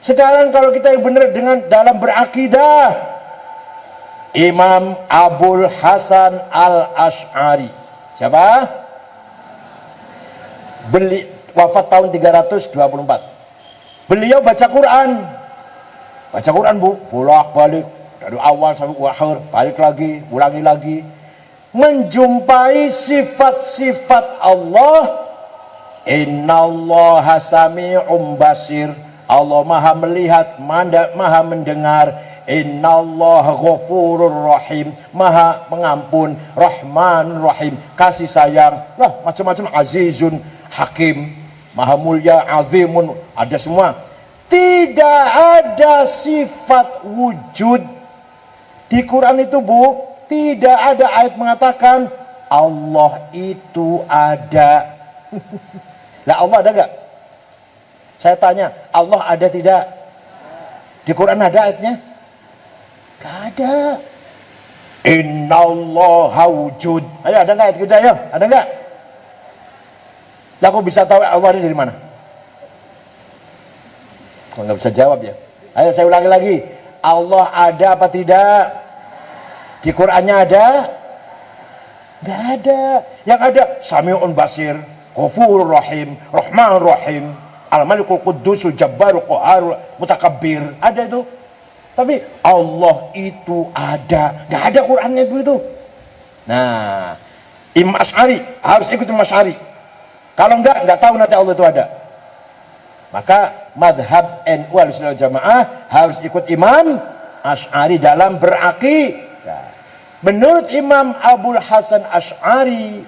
Sekarang kalau kita yang benar dengan dalam berakidah, Imam Abul Hasan Al-Asy'ari, siapa? Wafat tahun 324. Beliau baca Quran bu, bolak-balik dari awal sampai akhir, balik lagi, ulangi lagi, menjumpai sifat-sifat Allah. Innallaha sami'un basir, Allah maha melihat, maha mendengar. Innallaha ghafurur rahim, maha pengampun, rahman rahim, kasih sayang, lah macam-macam, azizun hakim, maha mulia, azimun, ada semua. Tidak ada sifat wujud di Quran itu bu, tidak ada ayat mengatakan Allah itu ada. Lah Allah ada gak? Saya tanya, Allah ada tidak? Di Quran ada ayatnya? Gak ada. Innallaha wujud. Ayo ada gak ayat kita? Ayo ada gak? Lah aku bisa tahu Allah ini dari mana? Kok nggak bisa jawab ya? Ayo saya ulangi lagi. Allah ada apa tidak? Di Qurannya ada? Nggak ada. Yang ada Sami'un Basir, Ghafurur Rahim, Rahmanur Rahim, Al-Malikul Quddusul Jabbarul Qaharul Mutakabbir. Ada itu. Tapi Allah itu ada. Nggak ada Qurannya itu. Nah, Imam Asy'ari harus ikut Imam Asy'ari. Kalau nggak tahu nanti Allah itu ada. Maka madhab NU Ahlussunnah wal Jamaah harus ikut Imam Asy'ari dalam berakidah. Menurut Imam Abul Hasan Asy'ari,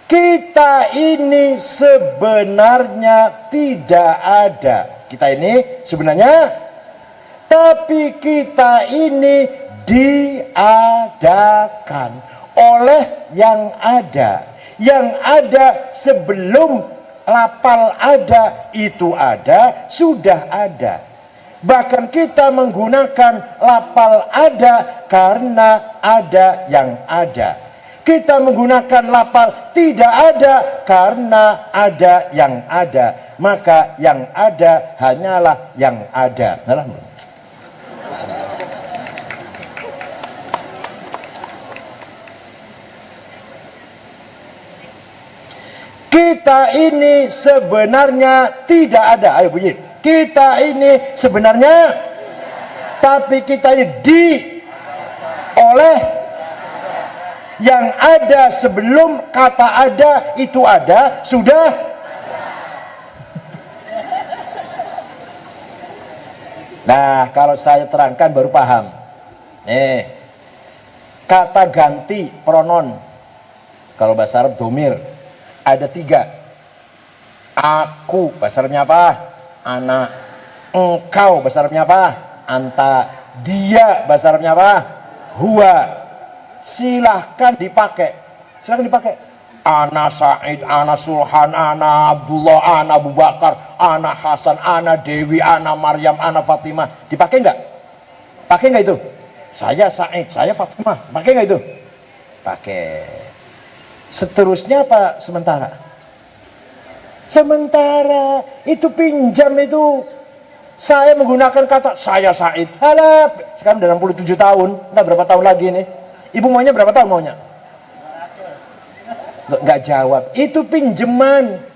kita ini sebenarnya tidak ada. Kita ini sebenarnya, tapi kita ini diadakan oleh yang ada. Yang ada sebelum lapal ada, itu ada, sudah ada. Bahkan kita menggunakan lapal ada karena ada yang ada. Kita menggunakan lapal tidak ada karena ada yang ada. Maka yang ada hanyalah yang ada. Kita ini sebenarnya tidak ada. Ayo bunyi. Kita ini sebenarnya, tapi kita ini oleh yang ada sebelum kata ada itu ada, sudah. Nah, kalau saya terangkan baru paham. Nih, kata ganti pronon, kalau bahasa Arab domir, ada 3. Aku, bahasa Arabnya apa? Anak. Engkau, bahasa Arabnya apa? Anta. Dia, bahasa Arabnya apa? Huwa. Silahkan dipakai. Silahkan dipakai. Ana Said, ana Sulhan, ana Abdullah, ana Abu Bakar, ana Hasan, ana Dewi, ana Maryam, ana Fatimah. Dipakai enggak? Pakai enggak itu? Saya Said, saya Fatimah. Pakai enggak itu? Pakai. Seterusnya apa sementara? Sementara. Itu pinjam itu. Saya menggunakan kata saya Said. Alah, sekarang udah 67 tahun. Entah berapa tahun lagi nih. Ibu maunya berapa tahun maunya? Nggak jawab. Itu pinjaman.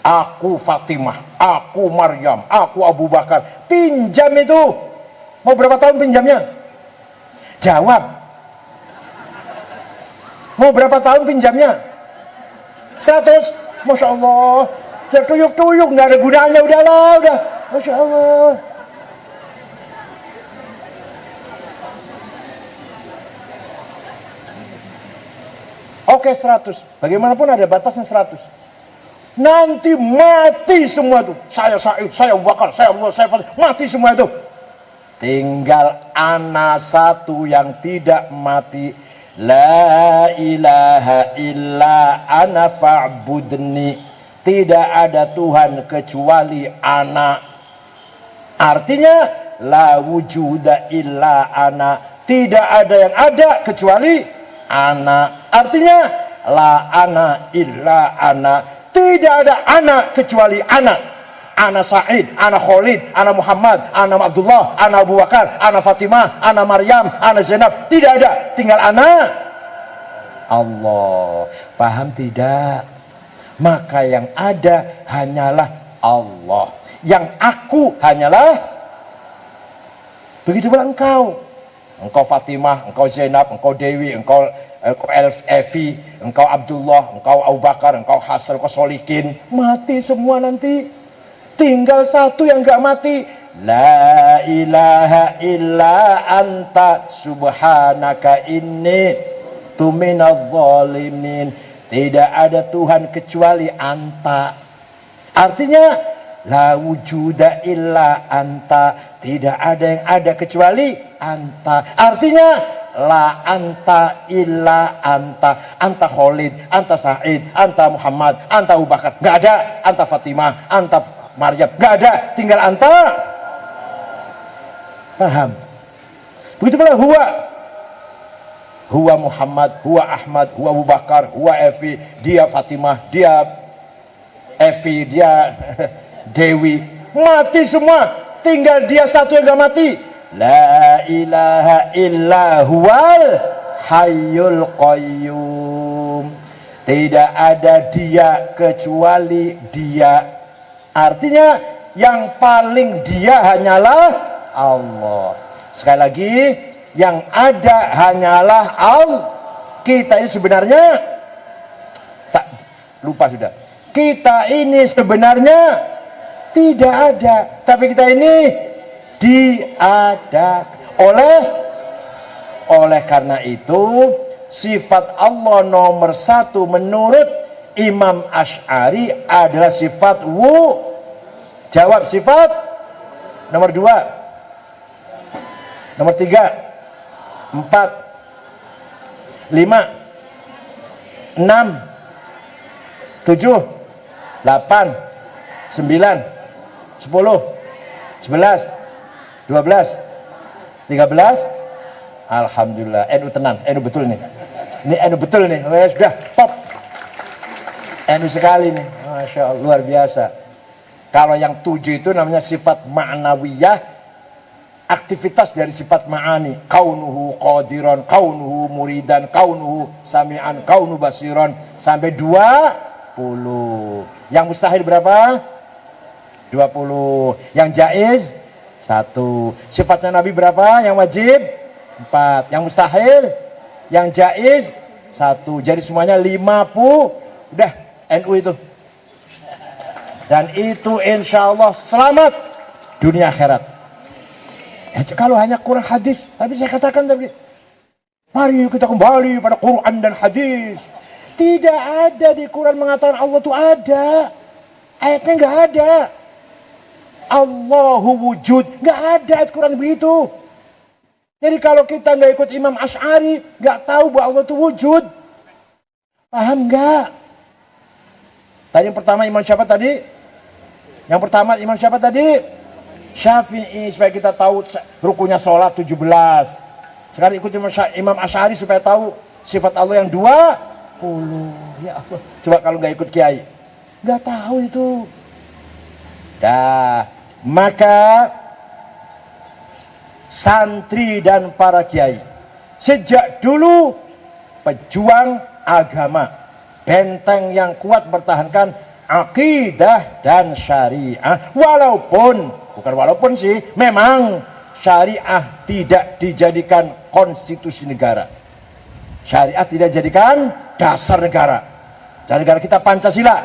Aku Fatimah, aku Maryam, aku Abu Bakar. Pinjam itu. Mau berapa tahun pinjamnya? Jawab. Mau berapa tahun pinjamnya? 100. Masya Allah. Sudah tuyuk-tuyuk, nggak ada gunanya, udahlah, udah. Masya Allah. Oke, 100. Bagaimanapun ada batasnya 100. Nanti mati semua tuh. Saya Said, saya Abu Bakar, saya Allah, saya Fatih. Mati semua itu. Tinggal ana satu yang tidak mati. La ilaha illa ana fa'budni. Tidak ada Tuhan kecuali ana. Artinya la wujuda illa ana. Tidak ada yang ada kecuali ana. Artinya la ana illa ana. Tidak ada ana kecuali ana. Ana Said, ana Khalid, ana Muhammad, ana Abdullah, ana Abu Bakar, ana Fatimah, ana Maryam, ana Zainab. Tidak ada, tinggal ana Allah. Paham tidak? Maka yang ada hanyalah Allah. Yang aku hanyalah. Begitu pula engkau. Engkau Fatimah, engkau Zainab, engkau Dewi, engkau Evi, engkau Abdullah, engkau Abu Bakar, engkau Hasan, engkau Solikin. Mati semua nanti. Tinggal satu yang gak mati. La ilaha illa anta subhanaka inni tuminadz zalimin. Tidak ada Tuhan kecuali anta. Artinya la wujuda illa anta. Tidak ada yang ada kecuali anta. Artinya la anta illa anta. Anta Khalid, anta Said, anta Muhammad, anta Abu Bakar. Gak ada. Anta Fatimah, anta Maryam. Gak ada. Tinggal anta. Paham? Begitu pula huwa. Huwa Muhammad, huwa Ahmad, huwa Abu Bakar, huwa Evi. Dia Fatimah, dia Evi, dia Dewi. Mati semua. Tinggal dia satu yang gak mati. La ilaha illa huwal hayyul qayyum. Tidak ada dia kecuali dia. Artinya yang paling dia hanyalah Allah. Sekali lagi, yang ada hanyalah Allah. Kita ini sebenarnya tak lupa sudah. Kita ini sebenarnya tidak ada, tapi kita ini diada. Oleh karena itu, sifat Allah nomor satu menurut Imam Asy'ari adalah sifat Jawab sifat. Nomor 2. Nomor 3. 4. 5. 6. 7. 8. 9. 10. 11. 12. 13. Alhamdulillah. Tenang. Betul nih. Ini betul nih. Sudah top. Sekali nih. Masya Allah, luar biasa. Kalau yang 7 itu namanya sifat ma'nawiyah, aktivitas dari sifat ma'ani. Kaunuhu qadiran, kaunuhu muridan, kaunuhu sami'an, kaunuhu basiran. Sampai 20. Yang mustahil berapa? 20. Yang jaiz 1. Sifatnya Nabi berapa? Yang wajib 4. Yang mustahil, yang jaiz 1. Jadi semuanya 50. Udah NU itu. Dan itu insya Allah selamat dunia akhirat. Kalau hanya Quran hadis, tapi saya katakan tadi, mari kita kembali pada Quran dan hadis. Tidak ada di Quran mengatakan Allah itu ada. Ayatnya nggak ada. Allahu wujud, nggak ada ayat Quran begitu. Jadi kalau kita nggak ikut Imam Asy'ari, nggak tahu bahwa Allah itu wujud. Paham nggak? Tadi yang pertama Imam siapa tadi? Yang pertama Imam siapa tadi? Syafi'i, supaya kita tahu rukunya sholat 17. Sekarang ikut Imam Asy'ari supaya tahu sifat Allah yang 20. Ya Allah, coba kalau nggak ikut kiai, nggak tahu itu. Dah, maka santri dan para kiai sejak dulu pejuang agama, benteng yang kuat bertahankan akidah dan syariah. Walaupun sih memang syariah tidak dijadikan konstitusi negara, syariah tidak dijadikan dasar negara. Negara kita Pancasila,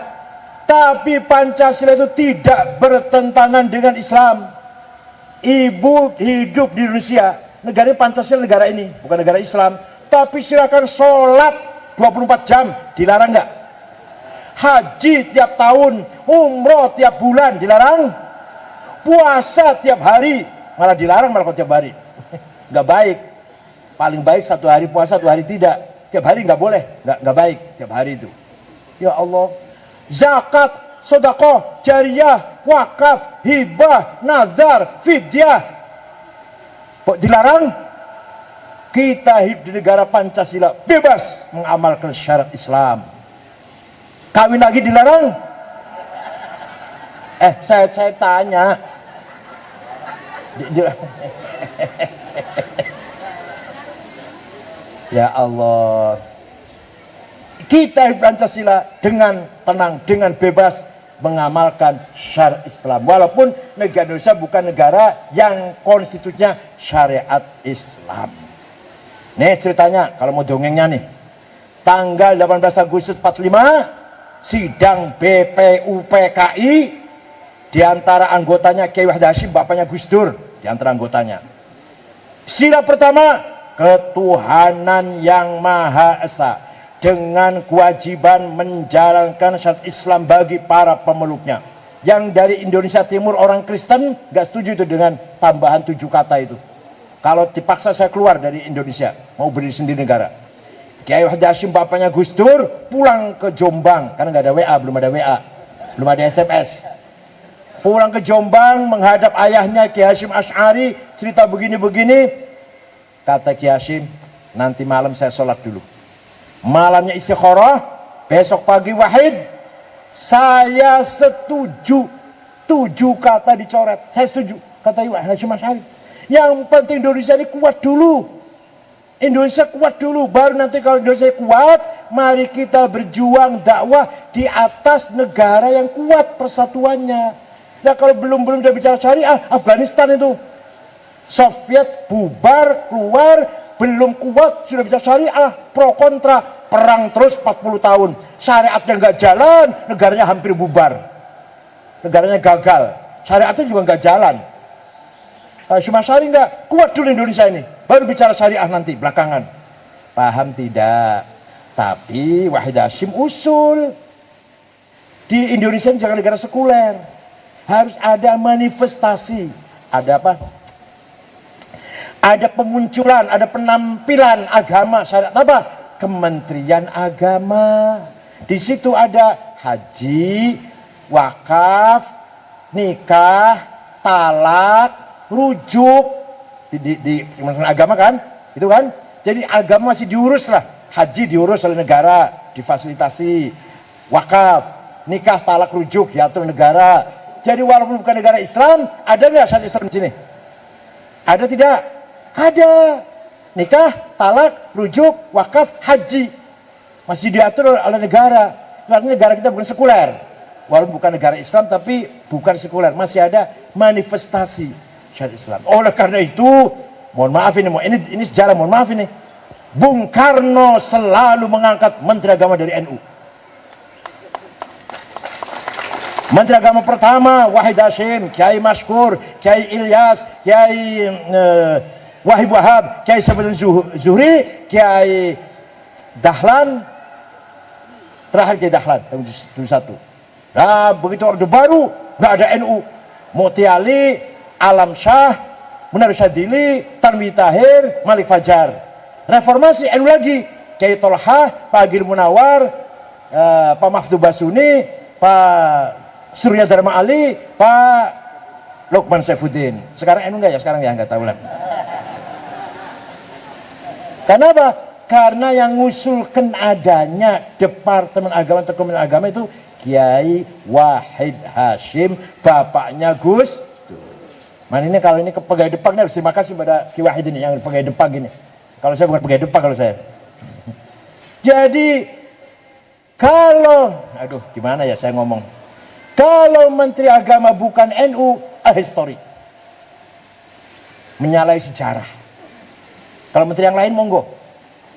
Tapi Pancasila itu tidak bertentangan dengan Islam. Ibu hidup di Indonesia, negara Pancasila, negara ini bukan negara Islam. Tapi silakan sholat 24 jam, dilarang nggak? Haji tiap tahun, umroh tiap bulan, dilarang. Puasa tiap hari, malah dilarang, malah tiap hari. Nggak baik. Paling baik 1 hari puasa, 1 hari tidak. Tiap hari nggak boleh, nggak baik tiap hari itu. Ya Allah. Zakat, sedekah, jariyah, wakaf, hibah, nazar, fidyah, kok dilarang? Kita hidup di negara Pancasila, bebas mengamalkan syarat Islam. Kawin lagi dilarang? Saya tanya. Ya Allah. Kita hidup Pancasila dengan tenang, dengan bebas mengamalkan syariat Islam. Walaupun negara Indonesia bukan negara yang konstitusinya syariat Islam. Nih ceritanya, kalau mau dongengnya nih. Tanggal 18 Agustus 45, sidang BPUPKI, di antara anggotanya Kiai Wahid Hasyim, bapaknya Gus Dur, di antara anggotanya. Sila pertama, ketuhanan yang Maha Esa, dengan kewajiban menjalankan syariat Islam bagi para pemeluknya. Yang dari Indonesia Timur orang Kristen gak setuju itu dengan tambahan 7 kata itu. Kalau dipaksa saya keluar dari Indonesia, mau berdiri sendiri negara. Kiai Wahid Hasyim bapaknya Gus Dur pulang ke Jombang karena gak ada WA, belum ada SMS. Pulang ke Jombang menghadap ayahnya Kiai Hasyim Asy'ari, cerita begini-begini. Kata Kiai Hasyim, nanti malam saya sholat dulu. Malamnya istikharah, besok pagi Wahid, saya setuju. 7 kata dicoret, saya setuju, kata Hasyim Asy'ari. Yang penting Indonesia ini kuat dulu. Indonesia kuat dulu, baru nanti kalau Indonesia kuat, mari kita berjuang dakwah di atas negara yang kuat persatuannya. Nah kalau belum udah bicara syariah, Afghanistan itu Soviet bubar, keluar, belum kuat, sudah bicara syariah, pro kontra, perang terus 40 tahun. Syariatnya nggak jalan, negaranya hampir bubar. Negaranya gagal, syariatnya juga nggak jalan. Cuma syariah nggak, kuat dulu Indonesia ini, baru bicara syariah nanti, belakangan. Paham tidak? Tapi Wahid Hasyim usul, di Indonesia jangan negara sekuler, harus ada manifestasi. Ada apa? Ada pemunculan, ada penampilan agama syariat apa? Kementerian Agama. Di situ ada haji, wakaf, nikah, talak, rujuk di Kementerian Agama kan? Itu kan? Jadi agama masih diurus lah. Haji diurus oleh negara, difasilitasi. Wakaf, nikah, talak, rujuk diatur negara. Jadi walaupun bukan negara Islam, ada nggak syariat Islam di sini? Ada tidak? Ada. Nikah, talak, rujuk, wakaf, haji masih diatur oleh negara. Karena negara kita bukan sekuler. Walaupun bukan negara Islam tapi bukan sekuler, masih ada manifestasi syariat Islam. Oleh karena itu, mohon maaf ini sejarah, mohon maaf ini. Bung Karno selalu mengangkat Menteri Agama dari NU. Menteri Agama pertama Wahid Hasyim, Kiai Mashkur, Kiai Ilyas, Kiai Wahib Wahab, Kiai Saiful Zuhri, Kiai Dahlan, terakhir Kiai Dahlan tahun 71. Nah begitu Orde Baru nggak ada NU, Mukti Ali, Alam Syah, Munar Syadili, Tanwi Tahir, Malik Fajar. Reformasi NU lagi, Kiai Tolha, Pak Agil Munawar, Pak Maftu Basuni, Pak Surya Dharma Ali, Pak Lukman Saifuddin. Sekarang NU enggak ya? Sekarang ya enggak tahu lah. Kenapa? Karena yang ngusulkan adanya Departemen Agama atau Kementerian Agama itu Kiai Wahid Hasyim, bapaknya Gus Dur. Man ini kalau ini ke pegawai Depak, harus terima kasih pada Kiai Wahid ini yang pegawai Depak ini. Kalau saya bukan pegawai Depak kalau saya. Jadi kalau, aduh gimana ya saya ngomong. Kalau Menteri Agama bukan NU, history. Menyalahi sejarah. Kalau menteri yang lain monggo.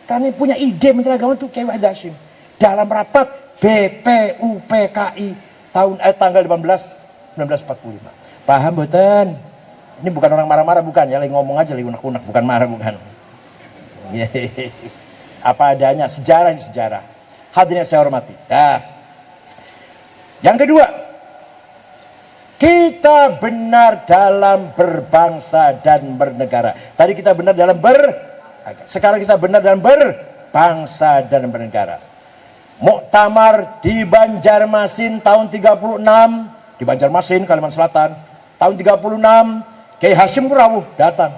Karena punya ide Menteri Agama itu Kiai Wahid Hasyim. Dalam rapat BPUPKI tanggal 1945. Paham betul? Ini bukan orang marah-marah, bukan ya, lagi ngomong aja, lagi unek-unek, bukan marah, bukan. Apa adanya, sejarah ini sejarah. Hadirin yang saya hormati. Nah, yang kedua, kita benar dalam berbangsa dan bernegara. Tadi kita benar dalam sekarang kita benar dalam berbangsa dan bernegara. Muktamar di Banjarmasin tahun 36, di Banjarmasin, Kalimantan Selatan, tahun 36, Kiai Hasyim Rawuh datang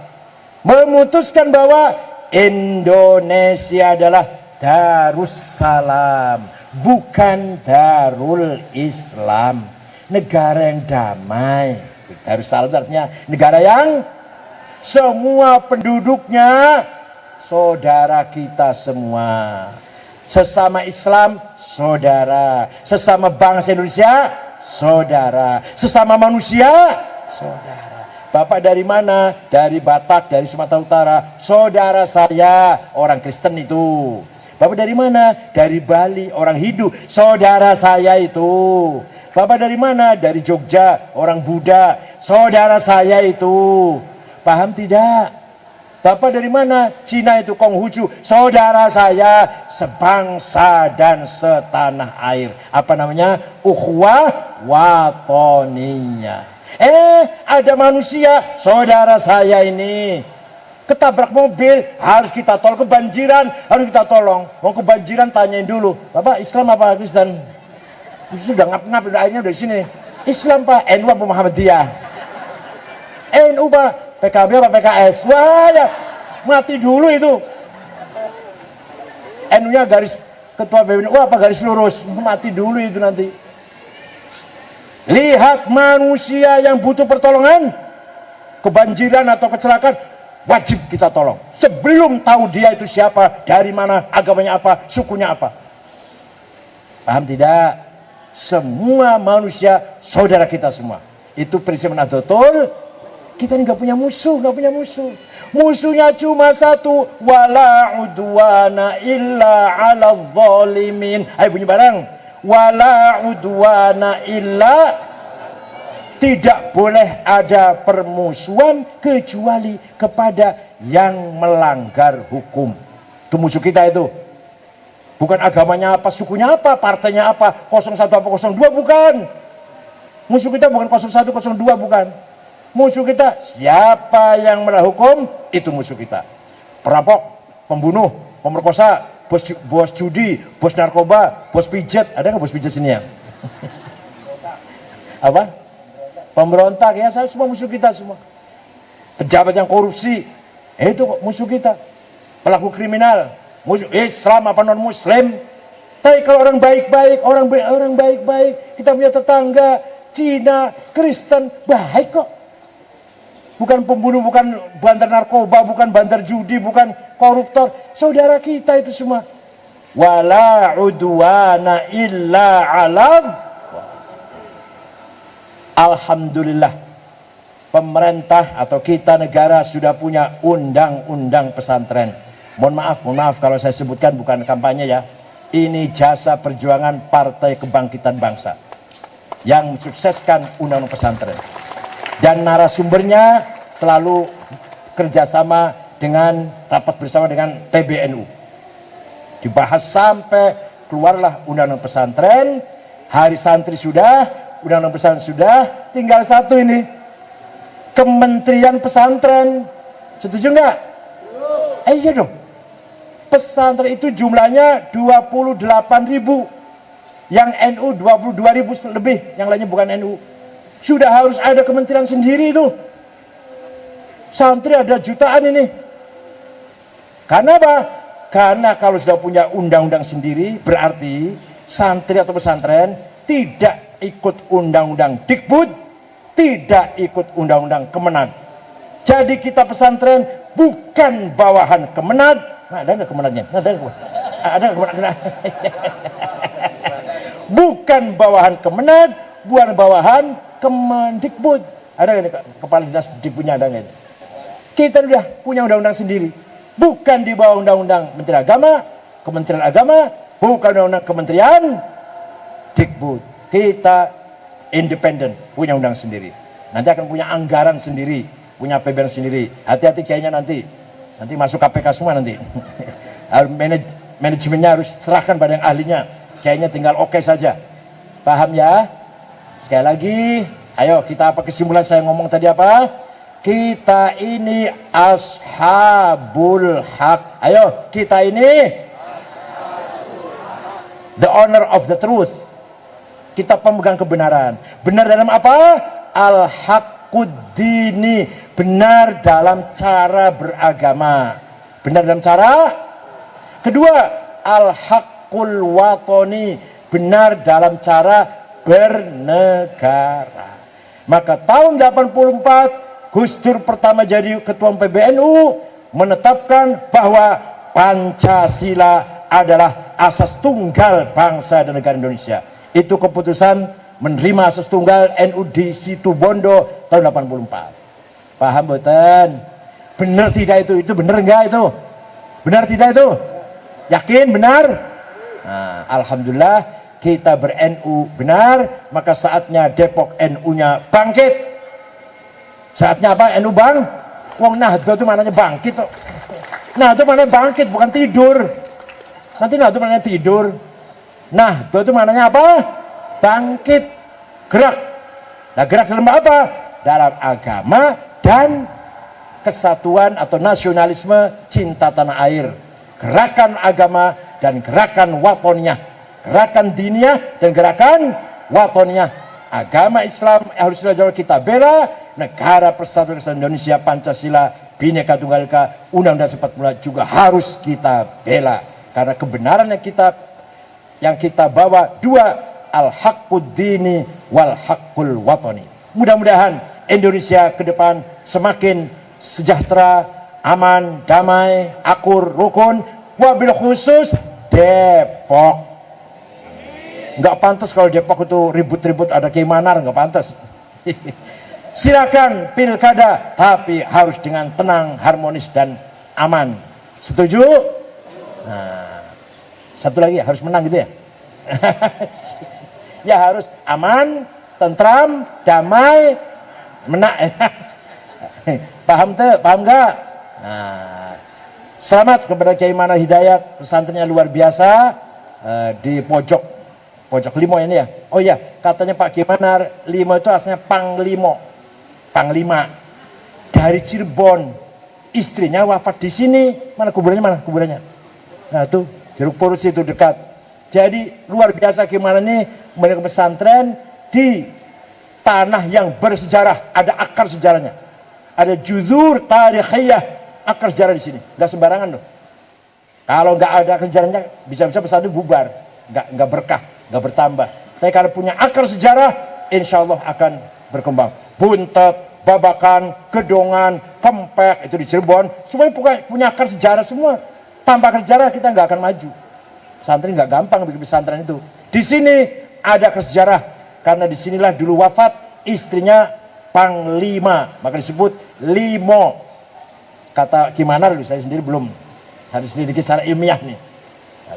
memutuskan bahwa Indonesia adalah Darussalam, bukan Darul Islam, negara yang damai. Darussalam artinya negara yang semua penduduknya saudara kita semua, sesama Islam saudara, sesama bangsa Indonesia saudara, sesama manusia saudara. Bapak dari mana? Dari Batak, dari Sumatera Utara. Saudara saya orang Kristen itu. Bapak dari mana? Dari Bali, orang Hindu. Saudara saya itu. Bapak dari mana? Dari Jogja, orang Buddha. Saudara saya itu. Paham tidak? Bapak dari mana? Cina itu, Konghucu. Saudara saya sebangsa dan setanah air. Apa namanya? Ukhuwah watoniyah. Ada manusia, saudara saya ini ketabrak mobil, harus kita tolong, kebanjiran, harus kita tolong. Mau kebanjiran tanyain dulu, Bapak Islam apa Kristen? Sudah ngap-ngap, udah akhirnya dari sini. Islam Pak, NU apa Muhammadiyah? NU Pak, PKB apa PKS? Wah ya, mati dulu itu. NU-nya garis ketua BPN, apa garis lurus? Mati dulu itu nanti. Lihat manusia yang butuh pertolongan, kebanjiran atau kecelakaan, wajib kita tolong. Sebelum tahu dia itu siapa, dari mana, agamanya apa, sukunya apa. Paham tidak? Semua manusia saudara kita semua. Itu prinsip Nahdlatul. Kita ini gak punya musuh, gak punya musuh. Musuhnya cuma satu, wala udwana illa 'alal zalimin. Ayo bunyi bareng. Wala udwana illa, tidak boleh ada permusuhan kecuali kepada yang melanggar hukum. Itu musuh kita itu. Bukan agamanya apa, sukunya apa, partainya apa, 01 apa 02, bukan. Musuh kita bukan 01, 02, bukan. Musuh kita siapa yang melanggar hukum, itu musuh kita. Perampok, pembunuh, pemerkosa, bos judi, bos narkoba, bos pijet. Ada nggak bos pijet sini ya? Apa? Pemberontak ya, saya semua musuh kita semua. Pejabat yang korupsi, itu musuh kita. Pelaku kriminal, musuh Islam apa non Muslim. Tapi kalau orang baik-baik, orang baik-baik, kita punya tetangga Cina, Kristen, baik kok. Bukan pembunuh, bukan bandar narkoba, bukan bandar judi, bukan koruptor. Saudara kita itu semua. Wala udwana illa 'alal. Alhamdulillah, pemerintah atau kita negara sudah punya undang-undang pesantren. Mohon maaf kalau saya sebutkan, bukan kampanye ya. Ini jasa perjuangan Partai Kebangkitan Bangsa yang mensukseskan undang-undang pesantren. Dan narasumbernya selalu kerjasama dengan, rapat bersama dengan PBNU. Dibahas sampai keluarlah undang-undang pesantren. Hari santri sudah, undang-undang pesantren sudah, tinggal satu ini, Kementerian Pesantren. Setuju nggak? Iya dong. Pesantren itu jumlahnya 28.000. Yang NU 22.000 lebih, yang lainnya bukan NU. Sudah harus ada kementerian sendiri itu. Santri ada jutaan ini. Karena apa? Karena kalau sudah punya undang-undang sendiri, berarti santri atau pesantren tidak ikut undang-undang Dikbud, tidak ikut undang-undang Kemenag. Jadi kita pesantren bukan bawahan Kemenag. Nah, ada nggak Kemenagnya? Ada Kemenag? Bukan bawahan Kemenag, bukan bawahan Kemendikbud. Ada nggak kepala dinas Dikbudnya, ada nggak? Kita sudah punya undang-undang sendiri. Bukan di bawah undang-undang Menteri Agama, Kementerian Agama, bukan undang-undang Kementerian Dikbud. Kita independen, punya undang sendiri. Nanti akan punya anggaran sendiri, punya APBN sendiri. Hati-hati kayaknya nanti masuk KPK semua nanti. Manajemennya harus serahkan pada yang ahlinya. Kayaknya tinggal oke saja. Paham ya? Sekali lagi, ayo kita apa kesimpulan saya ngomong tadi apa? Kita ini ashabul haq. Ayo, kita ini the owner of the truth. Kita pemegang kebenaran. Benar dalam apa? Al-haqquddini. Benar dalam cara beragama. Benar dalam cara. Kedua, al-haqqul watani. Benar dalam cara bernegara. Maka tahun 84 Gus Dur pertama jadi ketua PBNU menetapkan bahwa Pancasila adalah asas tunggal bangsa dan negara Indonesia. Itu keputusan menerima asas tunggal NU di Situbondo tahun 84. Paham betul? Benar tidak itu? Itu benar enggak itu? Benar tidak itu? Yakin benar? Nah, alhamdulillah kita ber-NU benar, maka saatnya Depok NU-nya bangkit. Saatnya apa? NU bang? Wong Nahdlatul itu mananya bangkit kok. Nahdlatul mananya bangkit, bukan tidur. Nanti Nahdlatul mananya tidur. Nahdlatul itu mananya apa? Bangkit, gerak. Nah, gerak dalam apa? Dalam agama dan kesatuan atau nasionalisme, cinta tanah air. Gerakan agama dan gerakan watoniyah. Gerakan diniyah dan gerakan watoniyah. Agama Islam, Ahlussunnah wal Jamaah kita bela. Negara Persatuan Indonesia, Pancasila, Bhinneka Tunggal Ika, Undang-Undang 45 juga harus kita bela. Karena kebenaran yang kita bawa dua, al-haqquddini wal haqqul watani. Mudah-mudahan Indonesia ke depan semakin sejahtera, aman, damai, akur, rukun. Wabil khusus Depok. Nggak pantas kalau Depok itu ribut-ribut, ada Kiai Manar, nggak pantas. Silakan pilkada, tapi harus dengan tenang, harmonis dan aman. Setuju? Nah, satu lagi harus menang gitu ya. Ya harus aman, tentram, damai, menang. Paham tuh? Paham nggak? Nah, selamat kepada Kiai Manar Hidayat, pesantrennya luar biasa di pojok Limo ini ya. Oh iya, katanya Pak Kiai Manar Limo itu asalnya Panglima dari Cirebon. Istrinya wafat di sini. Mana kuburannya? Mana kuburannya? Nah tuh Jeruk Purut itu dekat. Jadi luar biasa gimana nih mendirikan pesantren di tanah yang bersejarah. Ada akar sejarahnya. Ada juzur tarikhiyah, akar sejarah di sini. Nggak sembarangan loh. Kalau nggak ada sejarahnya, bisa-bisa pesantren bubar. Nggak berkah, nggak bertambah. Tapi kalau punya akar sejarah, insya Allah akan berkembang. Buntet, Babakan, Gedongan, Kempek, itu di Cirebon, semuanya punya akar sejarah semua. Tanpa akar sejarah kita nggak akan maju. Pesantren nggak gampang bikin pesantren itu. Di sini ada akar sejarah, karena disinilah dulu wafat istrinya Panglima, maka disebut Limo. Kata gimana dulu, saya sendiri belum harus sedikit secara ilmiah nih.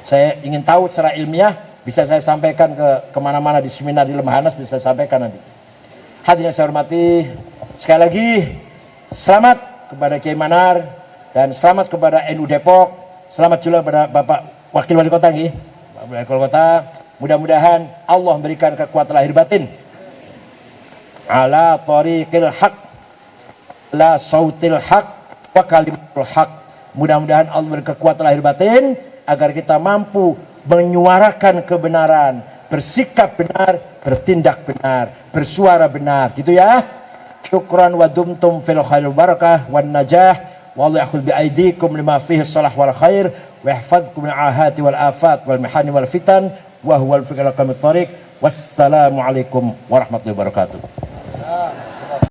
Saya ingin tahu secara ilmiah, bisa saya sampaikan kemana-mana di seminar di Lemhanas, bisa saya sampaikan nanti. Hadirin yang saya hormati, sekali lagi selamat kepada Kiai Manar dan selamat kepada NU Depok. Selamat juga kepada Bapak Wakil Wali Kota nih, Bapak Wali Kota. Mudah-mudahan Allah memberikan kekuatan lahir batin. Ala tariqil haq, la sautil haq, wa kalimatul haq. Mudah-mudahan Allah memberikan kekuatan lahir batin agar kita mampu menyuarakan kebenaran, bersikap benar, bertindak benar, bersuara benar, gitu ya. Syukran wa dumtum fil khair barakah wan najah, wallahu yaqul bi aidikum lima fihi salah wal khair wa yahfazkum min ahati wal afat wal mihani wal fitan wa huwal fiqhul kamit tariq. Wassalamu alaikum warahmatullahi wabarakatuh.